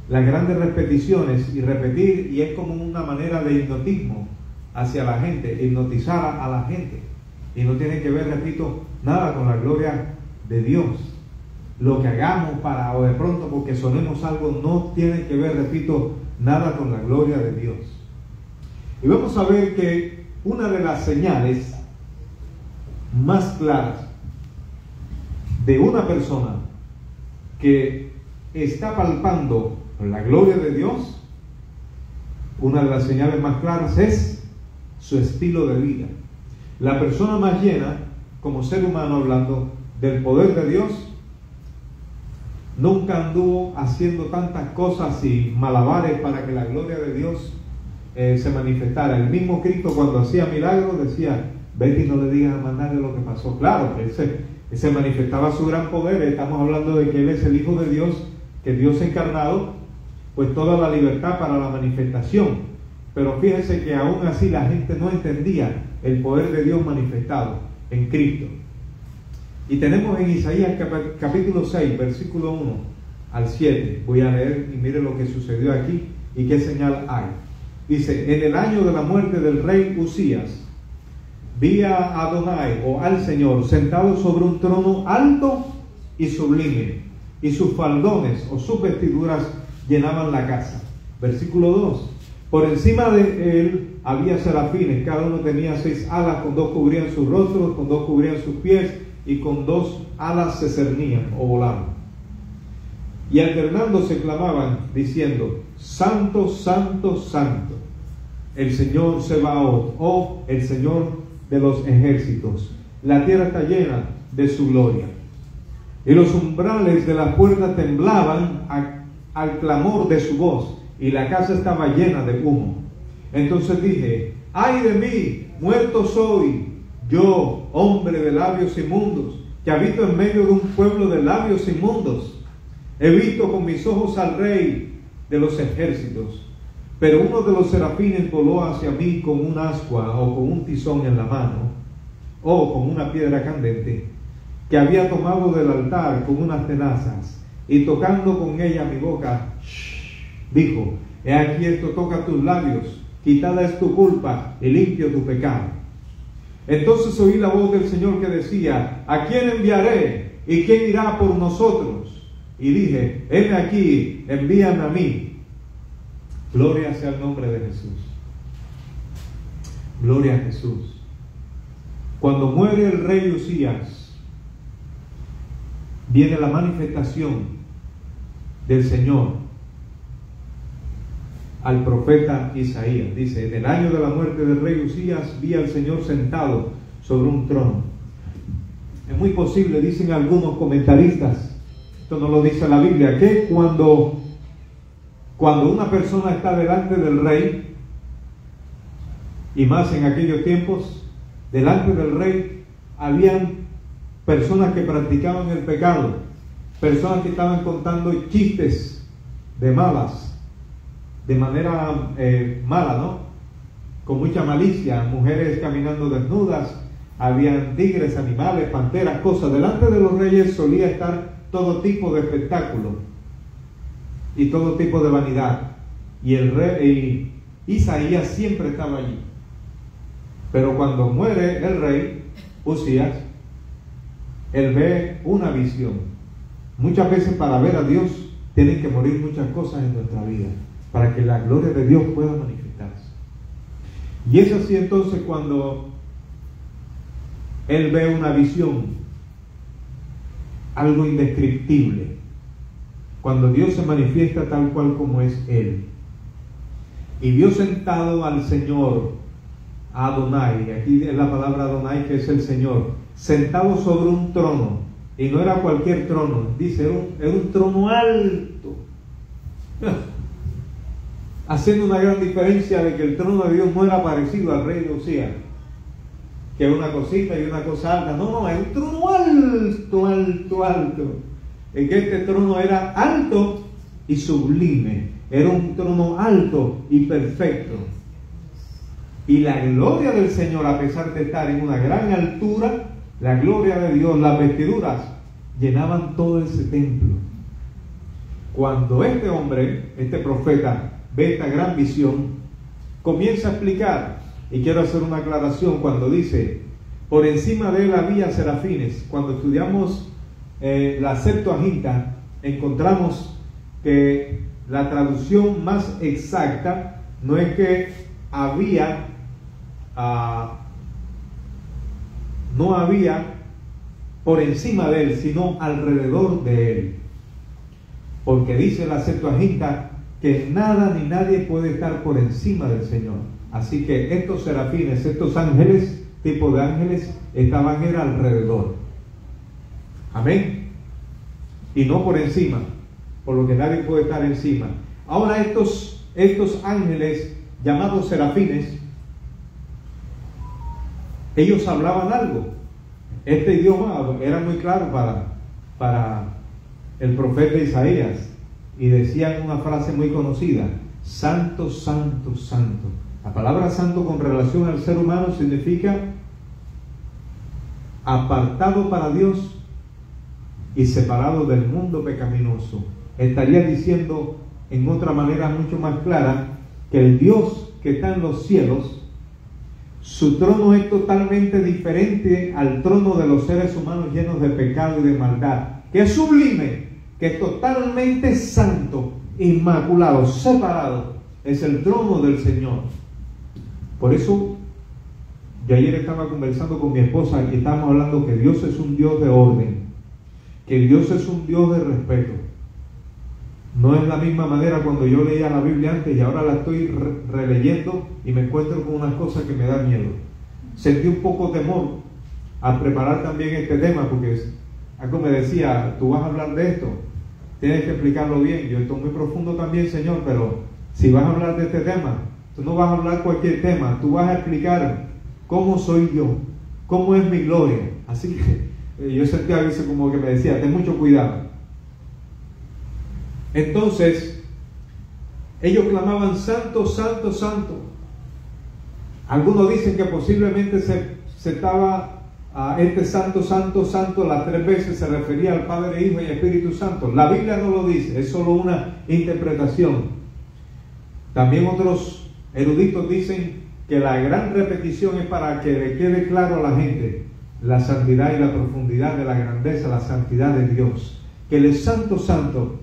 las grandes repeticiones y repetir, y es como una manera de hipnotismo hacia la gente, hipnotizar a la gente, y no tiene que ver, repito, nada con la gloria de Dios. Lo que hagamos o de pronto porque sonemos algo, no tiene que ver, repito, nada con la gloria de Dios. Y vamos a ver que una de las señales más claras de una persona que está palpando la gloria de Dios, una de las señales más claras es su estilo de vida. La persona más llena, como ser humano hablando, del poder de Dios, nunca anduvo haciendo tantas cosas y malabares para que la gloria de Dios se manifestara. El mismo Cristo, cuando hacía milagros, decía: vete y no le digas a más nadie lo que pasó. Claro, él se manifestaba su gran poder. Estamos hablando de que Él es el Hijo de Dios, que Dios encarnado, pues toda la libertad para la manifestación. Pero fíjense que aún así la gente no entendía el poder de Dios manifestado en Cristo. Y tenemos en Isaías capítulo 6, versículo 1 al 7. Voy a leer y mire lo que sucedió aquí y qué señal hay. Dice: en el año de la muerte del rey Usías, vi a Adonai, o al Señor, sentado sobre un trono alto y sublime, y sus faldones o sus vestiduras llenaban la casa. Versículo 2. Por encima de él había serafines, cada uno tenía 6 alas, con 2 cubrían sus rostros, con 2 cubrían sus pies, y con 2 alas se cernían o volaban. Y alternándose clamaban, diciendo: Santo, Santo, Santo, el Señor Sebaot, o el Señor de los ejércitos. La tierra está llena de su gloria. Y los umbrales de la puerta temblaban al clamor de su voz, y la casa estaba llena de humo. Entonces dije: ¡ay de mí! Muerto soy, yo, hombre de labios inmundos, que habito en medio de un pueblo de labios inmundos. He visto con mis ojos al Rey de los ejércitos. Pero uno de los serafines voló hacia mí con un ascua, o con un tizón en la mano, o con una piedra candente, que había tomado del altar con unas tenazas, y tocando con ella mi boca, dijo: he aquí, esto toca tus labios, quitada es tu culpa y limpio tu pecado. Entonces oí la voz del Señor que decía: ¿a quién enviaré? ¿Y quién irá por nosotros? Y dije: heme aquí, envíame a mí. Gloria sea el nombre de Jesús. Gloria a Jesús. Cuando muere el rey Usías, viene la manifestación del Señor al profeta Isaías. Dice: en el año de la muerte del rey Usías vi al Señor sentado sobre un trono. Es muy posible, dicen algunos comentaristas, esto no lo dice la Biblia, que cuando una persona está delante del rey, y más en aquellos tiempos, delante del rey habían personas que practicaban el pecado, personas que estaban contando chistes de malas, de manera mala, ¿no? Con mucha malicia, mujeres caminando desnudas, habían tigres, animales, panteras, cosas. Delante de los reyes solía estar todo tipo de espectáculo y todo tipo de vanidad, y el rey Isaías siempre estaba allí. Pero cuando muere el rey Usías, él ve una visión. Muchas veces para ver a Dios tienen que morir muchas cosas en nuestra vida para que la gloria de Dios pueda manifestarse. Y es así entonces cuando él ve una visión, algo indescriptible, cuando Dios se manifiesta tal cual como es Él. Y vio sentado al Señor, Adonai, aquí es la palabra Adonai, que es el Señor, sentado sobre un trono, y no era cualquier trono, dice, era un trono alto, haciendo una gran diferencia de que el trono de Dios no era parecido al rey de Usías, que una cosita y una cosa alta. No, es un trono alto, alto, alto. En que este trono era alto y sublime, era un trono alto y perfecto. Y la gloria del Señor, a pesar de estar en una gran altura, la gloria de Dios, las vestiduras, llenaban todo ese templo. Cuando este hombre, este profeta, ve esta gran visión, comienza a explicar, y quiero hacer una aclaración cuando dice: por encima de él había serafines. Cuando estudiamos la Septuaginta, encontramos que la traducción más exacta no es que había, no había por encima de él, sino alrededor de él. Porque dice la Septuaginta que nada ni nadie puede estar por encima del Señor. Así que estos serafines, estos ángeles, tipo de ángeles, estaban alrededor. Amén. Y no por encima, por lo que nadie puede estar encima. Ahora estos ángeles llamados serafines, ellos hablaban algo. Este idioma era muy claro para el profeta Isaías, y decían una frase muy conocida: santo, santo, santo. La palabra santo con relación al ser humano significa apartado para Dios y separado del mundo pecaminoso. Estaría diciendo en otra manera mucho más clara que el Dios que está en los cielos, su trono es totalmente diferente al trono de los seres humanos llenos de pecado y de maldad, que es sublime, que es totalmente santo, inmaculado, separado. Es el trono del Señor. Por eso, yo ayer estaba conversando con mi esposa y estábamos hablando que Dios es un Dios de orden, que Dios es un Dios de respeto. No es la misma manera cuando yo leía la Biblia antes y ahora la estoy releyendo y me encuentro con unas cosas que me dan miedo. Sentí un poco temor al preparar también este tema, porque algo me decía: tú vas a hablar de esto, tienes que explicarlo bien. Yo estoy muy profundo también, Señor, pero si vas a hablar de este tema, tú no vas a hablar cualquier tema, tú vas a explicar cómo soy yo, cómo es mi gloria. Así que yo sentía a veces como que me decía: ten mucho cuidado. Entonces ellos clamaban: santo, santo, santo. Algunos dicen que posiblemente se estaba a este santo, santo, santo las 3 veces se refería al Padre, Hijo y Espíritu Santo. La Biblia no lo dice, es solo una interpretación. También otros eruditos dicen que la gran repetición es para que le quede claro a la gente la santidad y la profundidad de la grandeza, la santidad de Dios, que Él es santo, santo,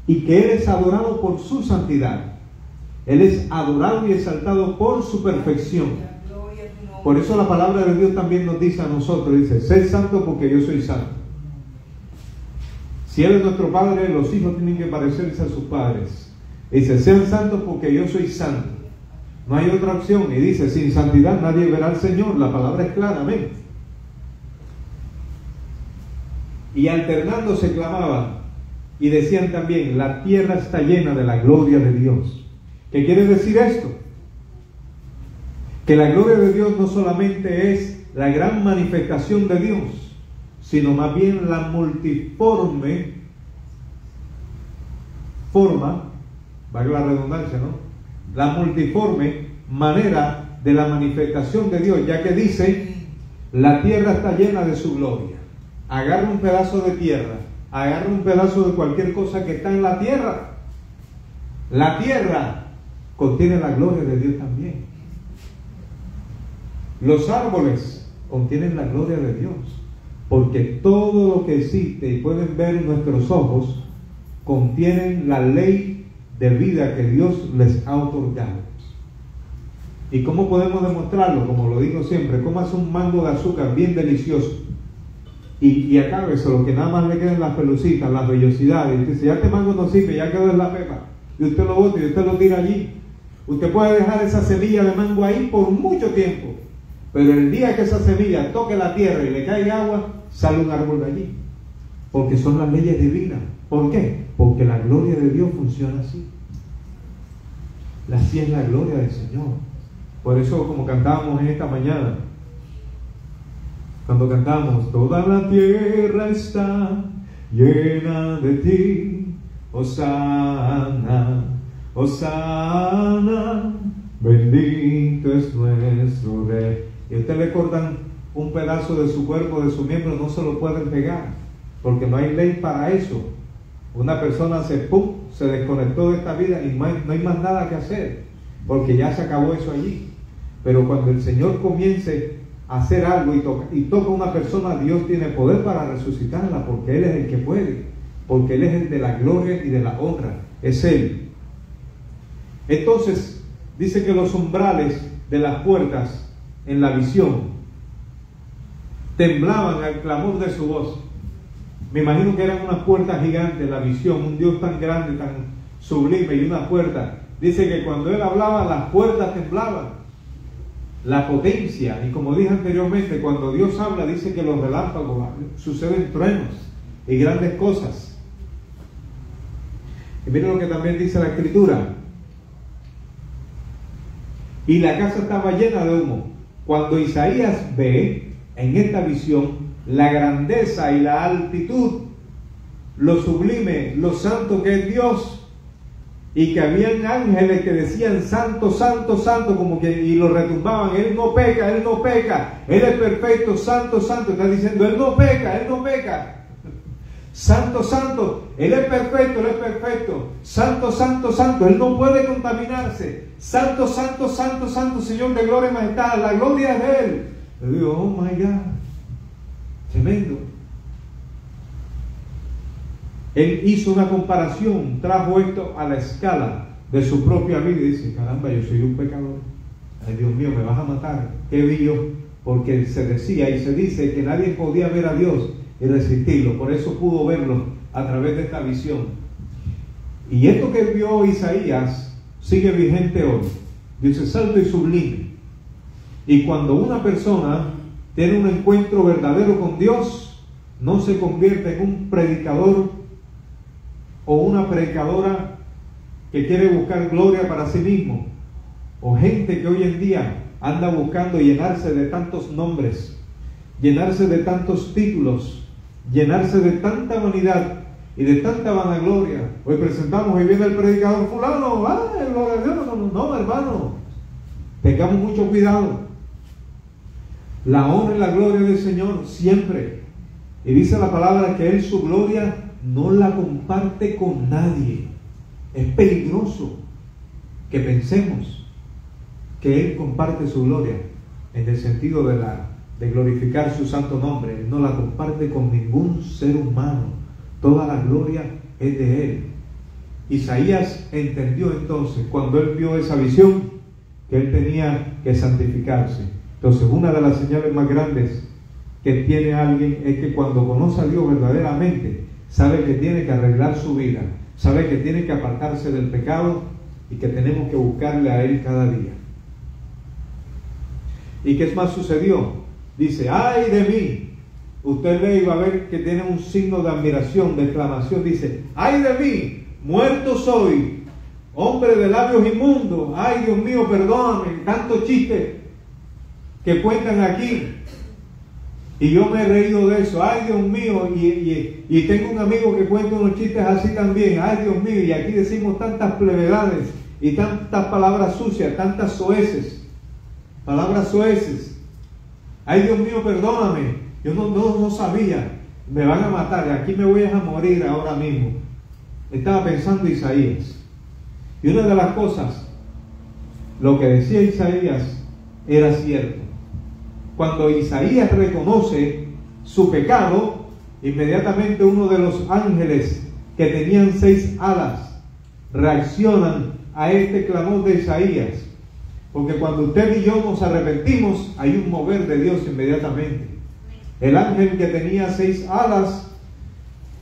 y que Él es adorado por su santidad. Él es adorado y exaltado por su perfección. Por eso la palabra de Dios también nos dice a nosotros, dice: sed santo porque yo soy santo. Si Él es nuestro Padre, los hijos tienen que parecerse a sus padres. Dice: sean santos porque yo soy santo. No hay otra opción. Y dice: sin santidad nadie verá al Señor. La palabra es clara, amén. Y alternando se clamaban y decían también: la tierra está llena de la gloria de Dios. ¿Qué quiere decir esto? Que la gloria de Dios no solamente es la gran manifestación de Dios, sino más bien la multiforme forma, valga la redundancia, ¿no? La multiforme manera de la manifestación de Dios, ya que dice: la tierra está llena de su gloria. Agarra un pedazo de tierra, agarra un pedazo de cualquier cosa que está en la tierra. La tierra contiene la gloria de Dios también. Los árboles contienen la gloria de Dios, porque todo lo que existe y pueden ver nuestros ojos contienen la ley de vida que Dios les ha otorgado. ¿Y cómo podemos demostrarlo? Como lo digo siempre: comas un mango de azúcar bien delicioso y acábese lo que nada más le queden las pelucitas, las vellosidades, y dice: ya este mango no sirve, ya quedó en la pepa, y usted lo bota y usted lo tira allí. Usted puede dejar esa semilla de mango ahí por mucho tiempo, pero el día que esa semilla toque la tierra y le caiga agua, sale un árbol de allí, porque son las leyes divinas. ¿Por qué? Porque la gloria de Dios funciona así. Así es la gloria del Señor. Por eso, como cantábamos en esta mañana, cuando cantamos: toda la tierra está llena de ti, Hosana, Hosana, bendito es nuestro Rey. Y a usted le cortan un pedazo de su cuerpo, de su miembro, no se lo pueden pegar, porque no hay ley para eso. Una persona se desconectó de esta vida y no hay más nada que hacer, porque ya se acabó eso allí. Pero cuando el Señor comience a hacer algo y toca a una persona, Dios tiene poder para resucitarla, porque Él es el que puede, porque Él es el de la gloria y de la honra, es Él. Entonces dice que los umbrales de las puertas en la visión temblaban al clamor de su voz. Me imagino que eran unas puertas gigantes, la visión, un Dios tan grande, tan sublime, y una puerta. Dice que cuando Él hablaba, las puertas temblaban. La potencia, y como dije anteriormente, cuando Dios habla, dice que los relámpagos, suceden truenos y grandes cosas. Y miren lo que también dice la Escritura: y la casa estaba llena de humo. Cuando Isaías ve en esta visión la grandeza y la altitud, lo sublime, lo santo que es Dios, y que habían ángeles que decían santo, santo, santo, como que, y lo retumbaban, Él no peca, Él no peca, Él es perfecto, santo, santo. Está diciendo, Él no peca, Él no peca. Santo, santo, Él es perfecto, Él es perfecto. Santo, santo, santo, Él no puede contaminarse. Santo, santo, santo, santo, Señor de gloria y majestad, la gloria es de Él. Le digo, oh my God, tremendo. Él hizo una comparación, trajo esto a la escala de su propia vida y dice, caramba, yo soy un pecador. Ay, Dios mío, me vas a matar. ¿Qué vi yo? Porque se decía y se dice que nadie podía ver a Dios y resistirlo. Por eso pudo verlo a través de esta visión. Y esto que vio Isaías sigue vigente hoy. Dice, santo y sublime. Y cuando una persona tiene un encuentro verdadero con Dios, no se convierte en un predicador o una predicadora que quiere buscar gloria para sí mismo, o gente que hoy en día anda buscando llenarse de tantos nombres, llenarse de tantos títulos, llenarse de tanta vanidad y de tanta vanagloria. Hoy presentamos y viene el predicador fulano, gloria a Dios. No, hermano, tengamos mucho cuidado. La honra y la gloria del Señor siempre, y dice la palabra que Él su gloria no la comparte con nadie. Es peligroso que pensemos que Él comparte su gloria en el sentido de glorificar su santo nombre. Él no la comparte con ningún ser humano. Toda la gloria es de Él. Isaías entendió entonces, cuando él vio esa visión, que él tenía que santificarse. Entonces, una de las señales más grandes que tiene alguien es que cuando conoce a Dios verdaderamente, sabe que tiene que arreglar su vida, sabe que tiene que apartarse del pecado y que tenemos que buscarle a Él cada día. ¿Y qué más sucedió? Dice, ¡ay de mí! Usted lee y va a ver que tiene un signo de admiración, de exclamación. Dice, ¡ay de mí! Muerto soy, hombre de labios inmundos. ¡Ay, Dios mío, perdóname! Tanto chiste que cuentan aquí. Y yo me he reído de eso. Ay, Dios mío, y tengo un amigo que cuenta unos chistes así también. Ay, Dios mío, y aquí decimos tantas plevedades y tantas palabras sucias, tantas soeces, palabras soeces. Ay, Dios mío, perdóname, yo no sabía, me van a matar, aquí me voy a morir ahora mismo. Estaba pensando Isaías, y una de las cosas, lo que decía Isaías era cierto. Cuando Isaías reconoce su pecado, inmediatamente uno de los ángeles que tenían 6 alas reaccionan a este clamor de Isaías. Porque cuando usted y yo nos arrepentimos, hay un mover de Dios inmediatamente. El ángel que tenía 6 alas,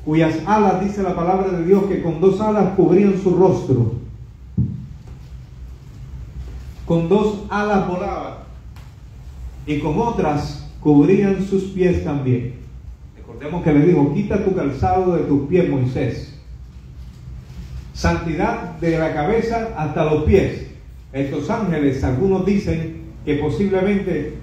cuyas alas, dice la palabra de Dios, que con 2 alas cubrían su rostro, con 2 alas volaba, y con otras cubrían sus pies también. Recordemos que le dijo, quita tu calzado de tus pies, Moisés. Santidad de la cabeza hasta los pies. Estos ángeles, algunos dicen que posiblemente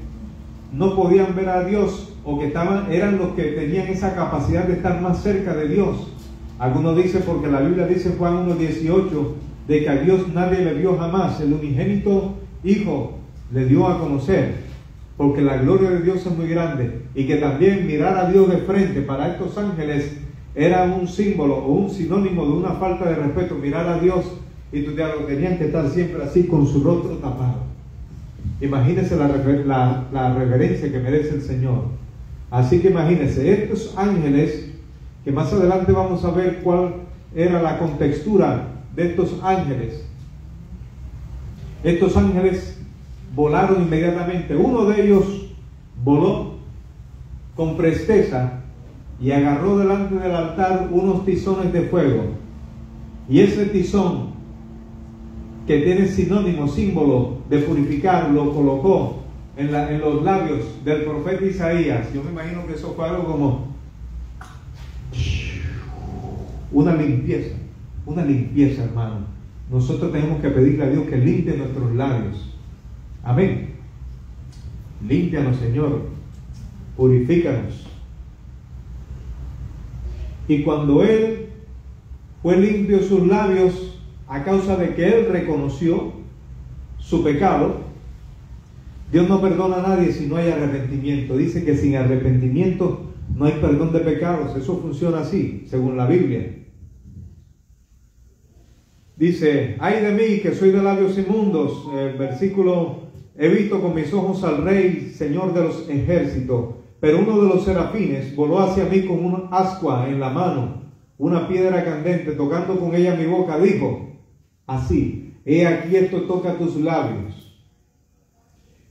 no podían ver a Dios, o que eran los que tenían esa capacidad de estar más cerca de Dios. Algunos dicen, porque la Biblia dice en Juan 1:18, de que a Dios nadie le vio jamás, el unigénito Hijo le dio a conocer, porque la gloria de Dios es muy grande, y que también mirar a Dios de frente para estos ángeles era un símbolo o un sinónimo de una falta de respeto. Mirar a Dios, y tenían que estar siempre así con su rostro tapado. Imagínense la reverencia que merece el Señor. Así que imagínense, estos ángeles, que más adelante vamos a ver cuál era la contextura de estos ángeles. Estos ángeles volaron inmediatamente. Uno de ellos voló con presteza y agarró delante del altar unos tizones de fuego. Y ese tizón, que tiene sinónimo, símbolo de purificar, lo colocó en los labios del profeta Isaías. Yo me imagino que eso fue algo como una limpieza, hermano. Nosotros tenemos que pedirle a Dios que limpie nuestros labios, Amén. Límpianos, Señor. Purifícanos. Y cuando Él fue limpio sus labios a causa de que Él reconoció su pecado, Dios no perdona a nadie si no hay arrepentimiento. Dice que sin arrepentimiento no hay perdón de pecados. Eso funciona así, según la Biblia. Dice, ay de mí que soy de labios inmundos. El versículo, he visto con mis ojos al Rey, Señor de los ejércitos. Pero uno de los serafines voló hacia mí con una ascua en la mano, una piedra candente, tocando con ella mi boca, dijo, así, he aquí esto toca tus labios.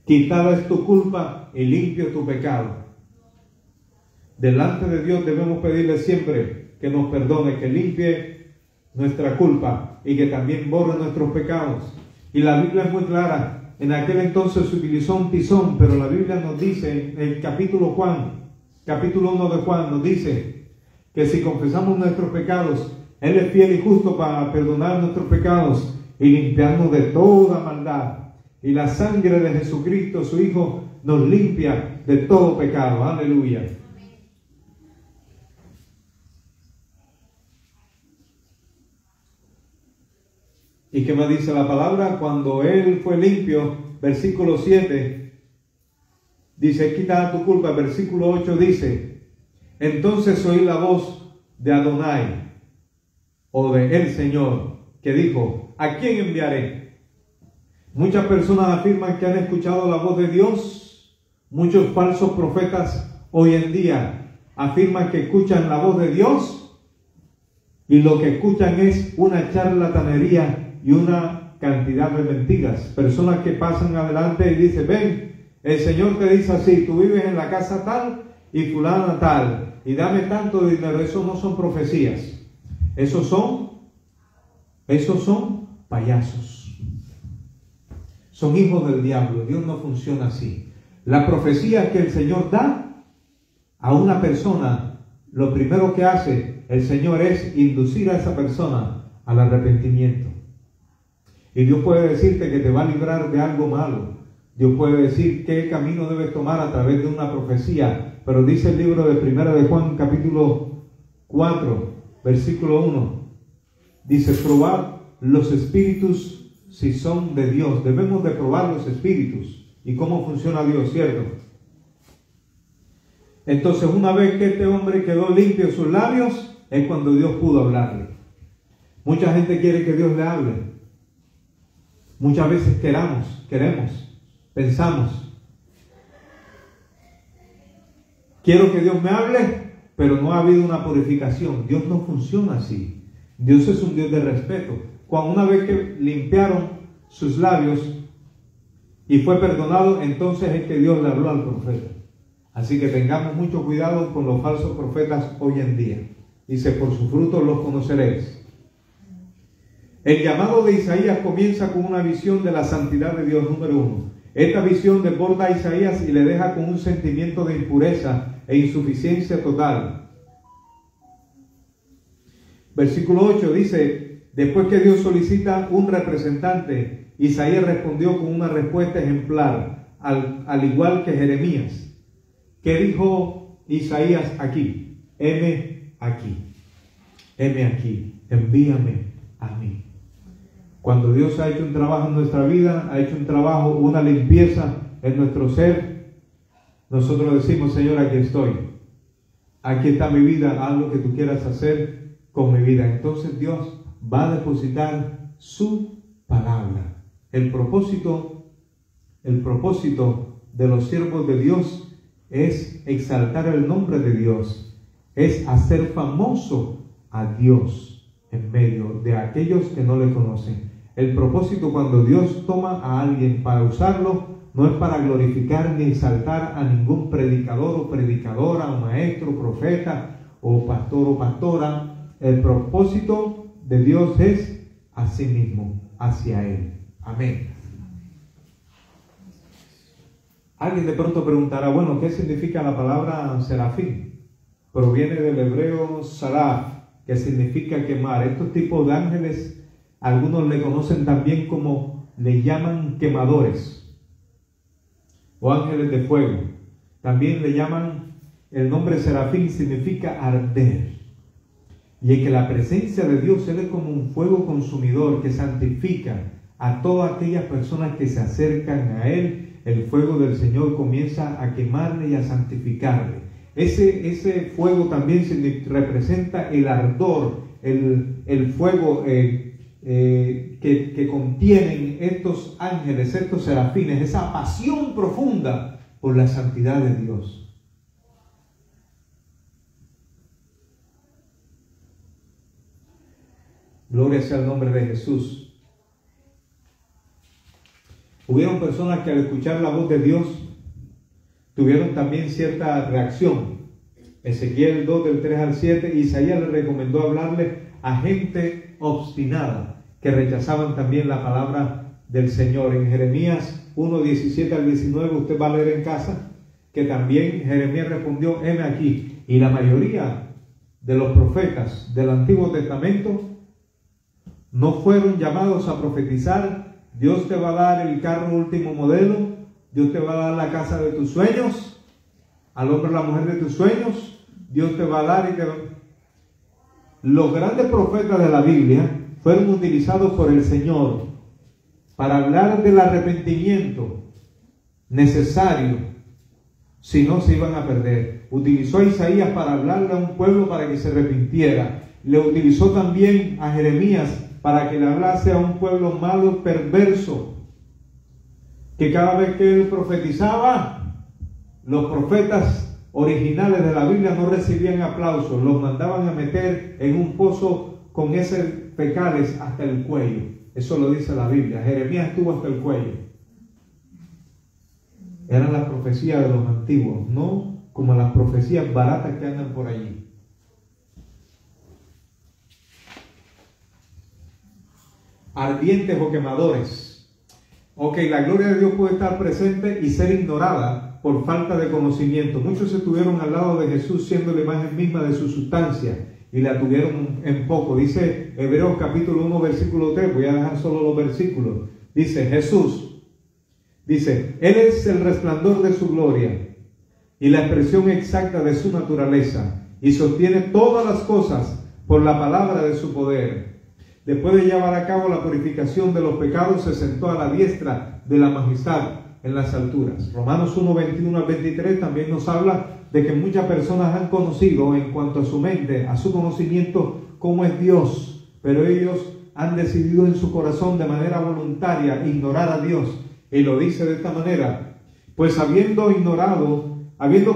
Quitada es tu culpa y limpio tu pecado. Delante de Dios debemos pedirle siempre que nos perdone, que limpie nuestra culpa y que también borre nuestros pecados. Y la Biblia es muy clara. En aquel entonces se utilizó un tizón, pero la Biblia nos dice, en el capítulo 1 de Juan, nos dice que si confesamos nuestros pecados, Él es fiel y justo para perdonar nuestros pecados y limpiarnos de toda maldad. Y la sangre de Jesucristo, su Hijo, nos limpia de todo pecado. Aleluya. ¿Y qué más dice la palabra? Cuando Él fue limpio, versículo 7, dice, quita tu culpa. Versículo 8 dice, entonces oí la voz de Adonai, o de el Señor, que dijo, ¿a quién enviaré? Muchas personas afirman que han escuchado la voz de Dios. Muchos falsos profetas hoy en día afirman que escuchan la voz de Dios, y lo que escuchan es una charlatanería y una cantidad de mentiras. Personas que pasan adelante y dicen, ven, el Señor te dice así, tú vives en la casa tal y fulana tal, y dame tanto dinero. Eso no son profecías. Esos son payasos. Son hijos del diablo. Dios no funciona así. La profecía que el Señor da a una persona, lo primero que hace el Señor es inducir a esa persona al arrepentimiento. Y Dios puede decirte que te va a librar de algo malo. Dios puede decir qué camino debes tomar a través de una profecía. Pero dice el libro de 1 de Juan, capítulo 4, versículo 1. Dice, probad los espíritus si son de Dios. Debemos de probar los espíritus y cómo funciona Dios, ¿cierto? Entonces, una vez que este hombre quedó limpio sus labios, es cuando Dios pudo hablarle. Mucha gente quiere que Dios le hable. Muchas veces queremos, pensamos, quiero que Dios me hable, pero no ha habido una purificación. Dios no funciona así. Dios es un Dios de respeto. Cuando una vez que limpiaron sus labios y fue perdonado, entonces es que Dios le habló al profeta. Así que tengamos mucho cuidado con los falsos profetas hoy en día. Dice, por sus frutos los conoceréis. El llamado de Isaías comienza con una visión de la santidad de Dios, número 1. Esta visión desborda a Isaías y le deja con un sentimiento de impureza e insuficiencia total. Versículo 8 dice, después que Dios solicita un representante, Isaías respondió con una respuesta ejemplar, al igual que Jeremías. ¿Qué dijo Isaías aquí? Heme aquí, envíame a mí. Cuando Dios ha hecho un trabajo en nuestra vida, ha hecho un trabajo, una limpieza en nuestro ser, nosotros decimos, Señor, aquí estoy. Aquí está mi vida, haz lo que tú quieras hacer con mi vida. Entonces Dios va a depositar su palabra. El propósito de los siervos de Dios es exaltar el nombre de Dios, es hacer famoso a Dios en medio de aquellos que no le conocen. El propósito cuando Dios toma a alguien para usarlo, no es para glorificar ni exaltar a ningún predicador o predicadora, o maestro, profeta, o pastor o pastora. El propósito de Dios es a sí mismo, hacia Él. Amén. Alguien de pronto preguntará, bueno, ¿qué significa la palabra serafín? Proviene del hebreo saraf, que significa quemar. Estos tipos de ángeles, algunos le conocen también como, le llaman quemadores. o ángeles de fuego. También le llaman, el nombre serafín significa arder. Y en que la presencia de Dios, Él es como un fuego consumidor que santifica a todas aquellas personas que se acercan a Él. El fuego del Señor comienza a quemarle y a santificarle. Ese fuego también representa el ardor, el fuego que contienen estos ángeles, estos serafines, esa pasión profunda por la santidad de Dios. Gloria sea el nombre de Jesús. Hubieron personas que al escuchar la voz de Dios tuvieron también cierta reacción. Ezequiel 2 del 3 al 7, Isaías le recomendó hablarle a gente obstinada que rechazaban también la palabra del Señor. En Jeremías 1, 17 al 19, usted va a leer en casa, que también Jeremías respondió, heme aquí. Y la mayoría de los profetas del Antiguo Testamento no fueron llamados a profetizar. Dios te va a dar el carro último modelo, Dios te va a dar la casa de tus sueños, al hombre la mujer de tus sueños, Dios te va a dar. Los grandes profetas de la Biblia fueron utilizados por el Señor para hablar del arrepentimiento necesario, si no se iban a perder. Utilizó a Isaías para hablarle a un pueblo para que se arrepintiera. Le utilizó también a Jeremías para que le hablase a un pueblo malo, perverso, que cada vez que él profetizaba, los profetas originales de la Biblia no recibían aplausos, los mandaban a meter en un pozo con heces fecales hasta el cuello. Eso lo dice la Biblia. Jeremías estuvo hasta el cuello. Eran las profecías de los antiguos, no como las profecías baratas que andan por allí. Ardientes o quemadores. Ok, la gloria de Dios puede estar presente y ser ignorada por falta de conocimiento. Muchos estuvieron al lado de Jesús siendo la imagen misma de su sustancia y la tuvieron en poco. Dice Hebreos capítulo 1 versículo 3, voy a dejar solo los versículos. Dice Jesús, dice, Él es el resplandor de su gloria y la expresión exacta de su naturaleza, y sostiene todas las cosas por la palabra de su poder. Después de llevar a cabo la purificación de los pecados, se sentó a la diestra de la majestad en las alturas. Romanos 1, 21 al 23 también nos habla de que muchas personas han conocido en cuanto a su mente, a su conocimiento, cómo es Dios, pero ellos han decidido en su corazón de manera voluntaria ignorar a Dios. Y lo dice de esta manera, pues habiendo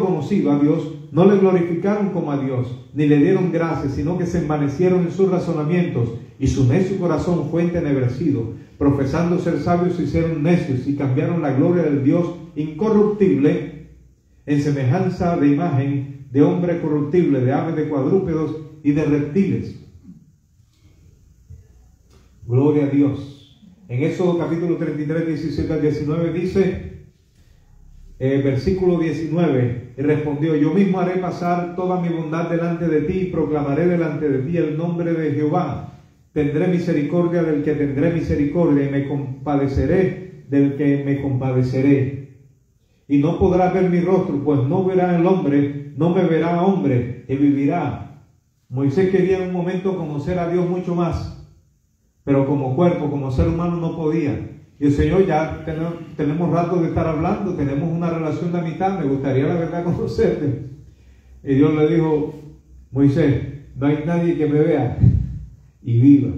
conocido a Dios, no le glorificaron como a Dios, ni le dieron gracias, sino que se envanecieron en sus razonamientos, y su necio corazón fue entenebrecido. Profesando ser sabios, se hicieron necios y cambiaron la gloria del Dios incorruptible en semejanza de imagen de hombre corruptible, de aves, de cuadrúpedos y de reptiles. Gloria a Dios. En Éxodo capítulo 33, 17 al 19 dice, versículo 19, y respondió, yo mismo haré pasar toda mi bondad delante de ti y proclamaré delante de ti el nombre de Jehová. Tendré misericordia del que tendré misericordia y me compadeceré del que me compadeceré. Y no podrá ver mi rostro, pues no verá el hombre, no me verá hombre y vivirá. Moisés quería en un momento conocer a Dios mucho más, pero como cuerpo, como ser humano no podía. Y el Señor, ya tenemos rato de estar hablando, tenemos una relación de amistad, me gustaría la verdad conocerte. Y Dios le dijo, Moisés, no hay nadie que me vea y viva.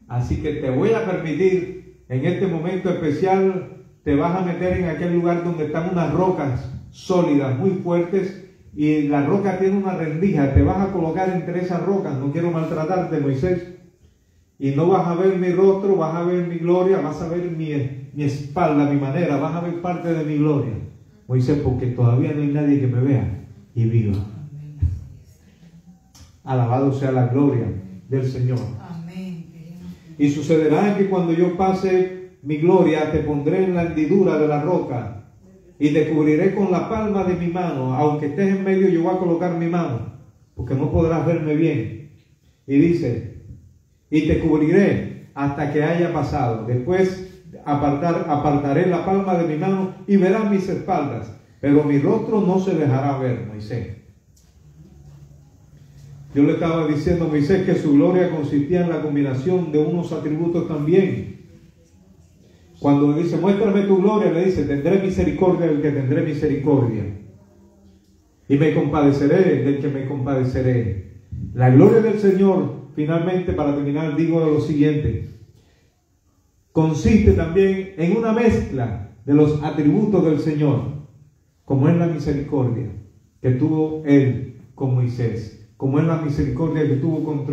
Así que te voy a permitir, en este momento especial, te vas a meter en aquel lugar donde están unas rocas sólidas, muy fuertes, y la roca tiene una rendija, te vas a colocar entre esas rocas, no quiero maltratarte, Moisés, y no vas a ver mi rostro, vas a ver mi gloria, vas a ver mi espalda, mi manera, vas a ver parte de mi gloria, Moisés, porque todavía no hay nadie que me vea y viva. Alabado sea la gloria del Señor. Y sucederá que cuando yo pase mi gloria, te pondré en la hendidura de la roca y te cubriré con la palma de mi mano. Aunque estés en medio, yo voy a colocar mi mano, porque no podrás verme bien. Y dice, y te cubriré hasta que haya pasado. Después apartaré la palma de mi mano y verás mis espaldas, pero mi rostro no se dejará ver, Moisés. Yo le estaba diciendo a Moisés que su gloria consistía en la combinación de unos atributos también. Cuando dice, muéstrame tu gloria, le dice, tendré misericordia del que tendré misericordia. Y me compadeceré del que me compadeceré. La gloria del Señor, finalmente, para terminar, digo lo siguiente. Consiste también en una mezcla de los atributos del Señor, como es la misericordia que tuvo Él con Moisés, como es la misericordia que tuvo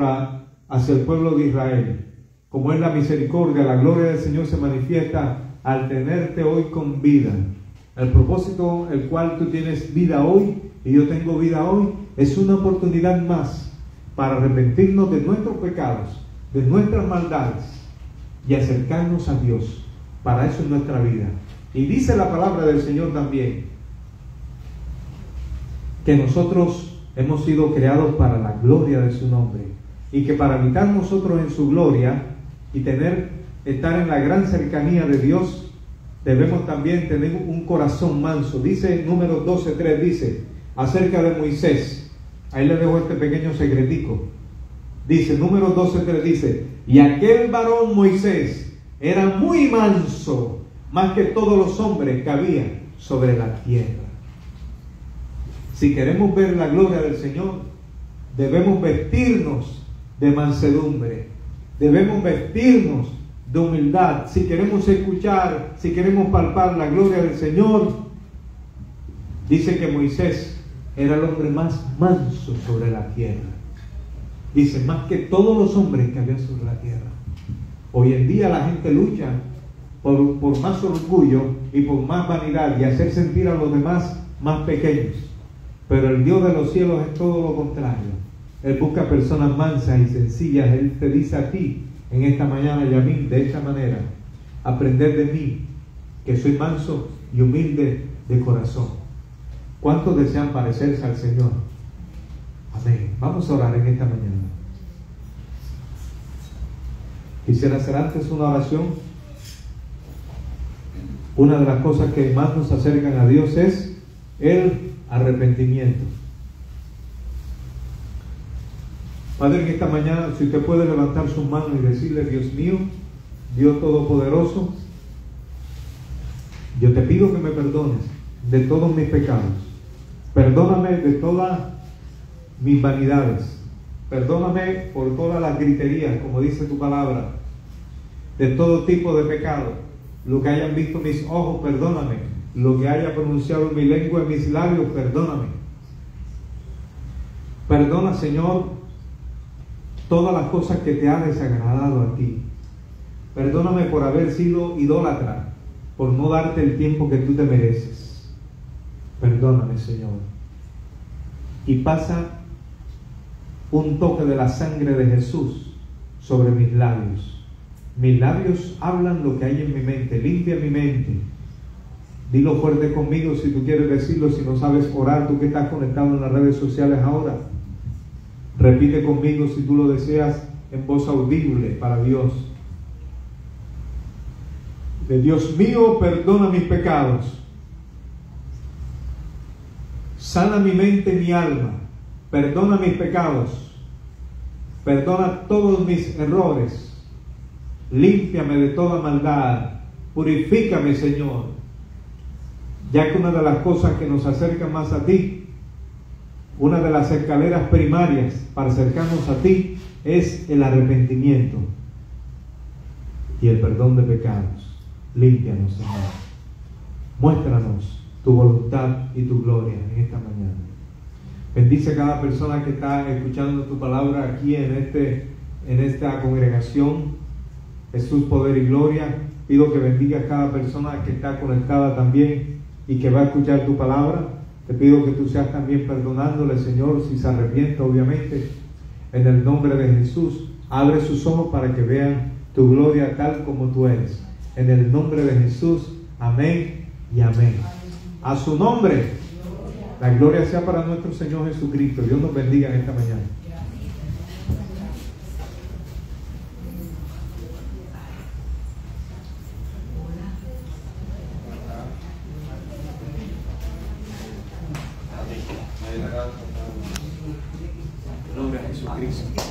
hacia el pueblo de Israel, como es la misericordia, la gloria del Señor se manifiesta al tenerte hoy con vida. El propósito el cual tú tienes vida hoy y yo tengo vida hoy es una oportunidad más para arrepentirnos de nuestros pecados, de nuestras maldades y acercarnos a Dios. Para eso es nuestra vida. Y dice la palabra del Señor también que nosotros hemos sido creados para la gloria de su nombre y que para habitar nosotros en su gloria y estar en la gran cercanía de Dios, debemos también tener un corazón manso. Dice Números 12:3, dice acerca de Moisés, ahí le dejo este pequeño secretico. Dice Números 12:3, dice, y aquel varón Moisés era muy manso, más que todos los hombres que había sobre la tierra. Si queremos ver la gloria del Señor, debemos vestirnos de mansedumbre, debemos vestirnos de humildad. Si queremos escuchar, si queremos palpar la gloria del Señor, dice que Moisés era el hombre más manso sobre la tierra. Dice, más que todos los hombres que había sobre la tierra. Hoy en día la gente lucha por más orgullo y por más vanidad y hacer sentir a los demás más pequeños. Pero el Dios de los cielos es todo lo contrario. Él busca personas mansas y sencillas. Él te dice a ti en esta mañana y a mí de esta manera: aprended de mí, que soy manso y humilde de corazón. ¿Cuántos desean parecerse al Señor? Amén. Vamos a orar en esta mañana. Quisiera hacer antes una oración. Una de las cosas que más nos acercan a Dios es el arrepentimiento. Padre, en esta mañana, si usted puede levantar sus manos y decirle: Dios mío, Dios Todopoderoso, yo te pido que me perdones de todos mis pecados. Perdóname de todas mis vanidades. Perdóname por todas las griterías, como dice tu palabra, de todo tipo de pecado. Lo que hayan visto mis ojos, perdóname. Lo que haya pronunciado mi lengua y mis labios, perdóname. Perdona, Señor, todas las cosas que te ha desagradado a ti. Perdóname por haber sido idólatra, por no darte el tiempo que tú te mereces. Perdóname, Señor. Y pasa un toque de la sangre de Jesús sobre mis labios. Mis labios hablan lo que hay en mi mente. Limpia mi mente. Dilo fuerte conmigo si tú quieres decirlo. Si no sabes orar, tú que estás conectado en las redes sociales ahora, repite conmigo si tú lo deseas en voz audible para Dios. De Dios mío, perdona mis pecados. Sana mi mente y mi alma. Perdona mis pecados. Perdona todos mis errores. Límpiame de toda maldad. Purifícame, Señor. Ya que una de las cosas que nos acerca más a ti, una de las escaleras primarias para acercarnos a ti, es el arrepentimiento y el perdón de pecados. Límpianos, Señor. Muéstranos tu voluntad y tu gloria en esta mañana. Bendice a cada persona que está escuchando tu palabra aquí en esta congregación. Jesús, poder y gloria. Pido que bendiga a cada persona que está conectada también y que va a escuchar tu palabra. Te pido que tú seas también perdonándole, Señor, si se arrepiente, obviamente. En el nombre de Jesús, abre sus ojos para que vean tu gloria tal como tú eres. En el nombre de Jesús, amén y amén. A su nombre, la gloria sea para nuestro Señor Jesucristo. Dios nos bendiga en esta mañana. Gloria a Jesucristo.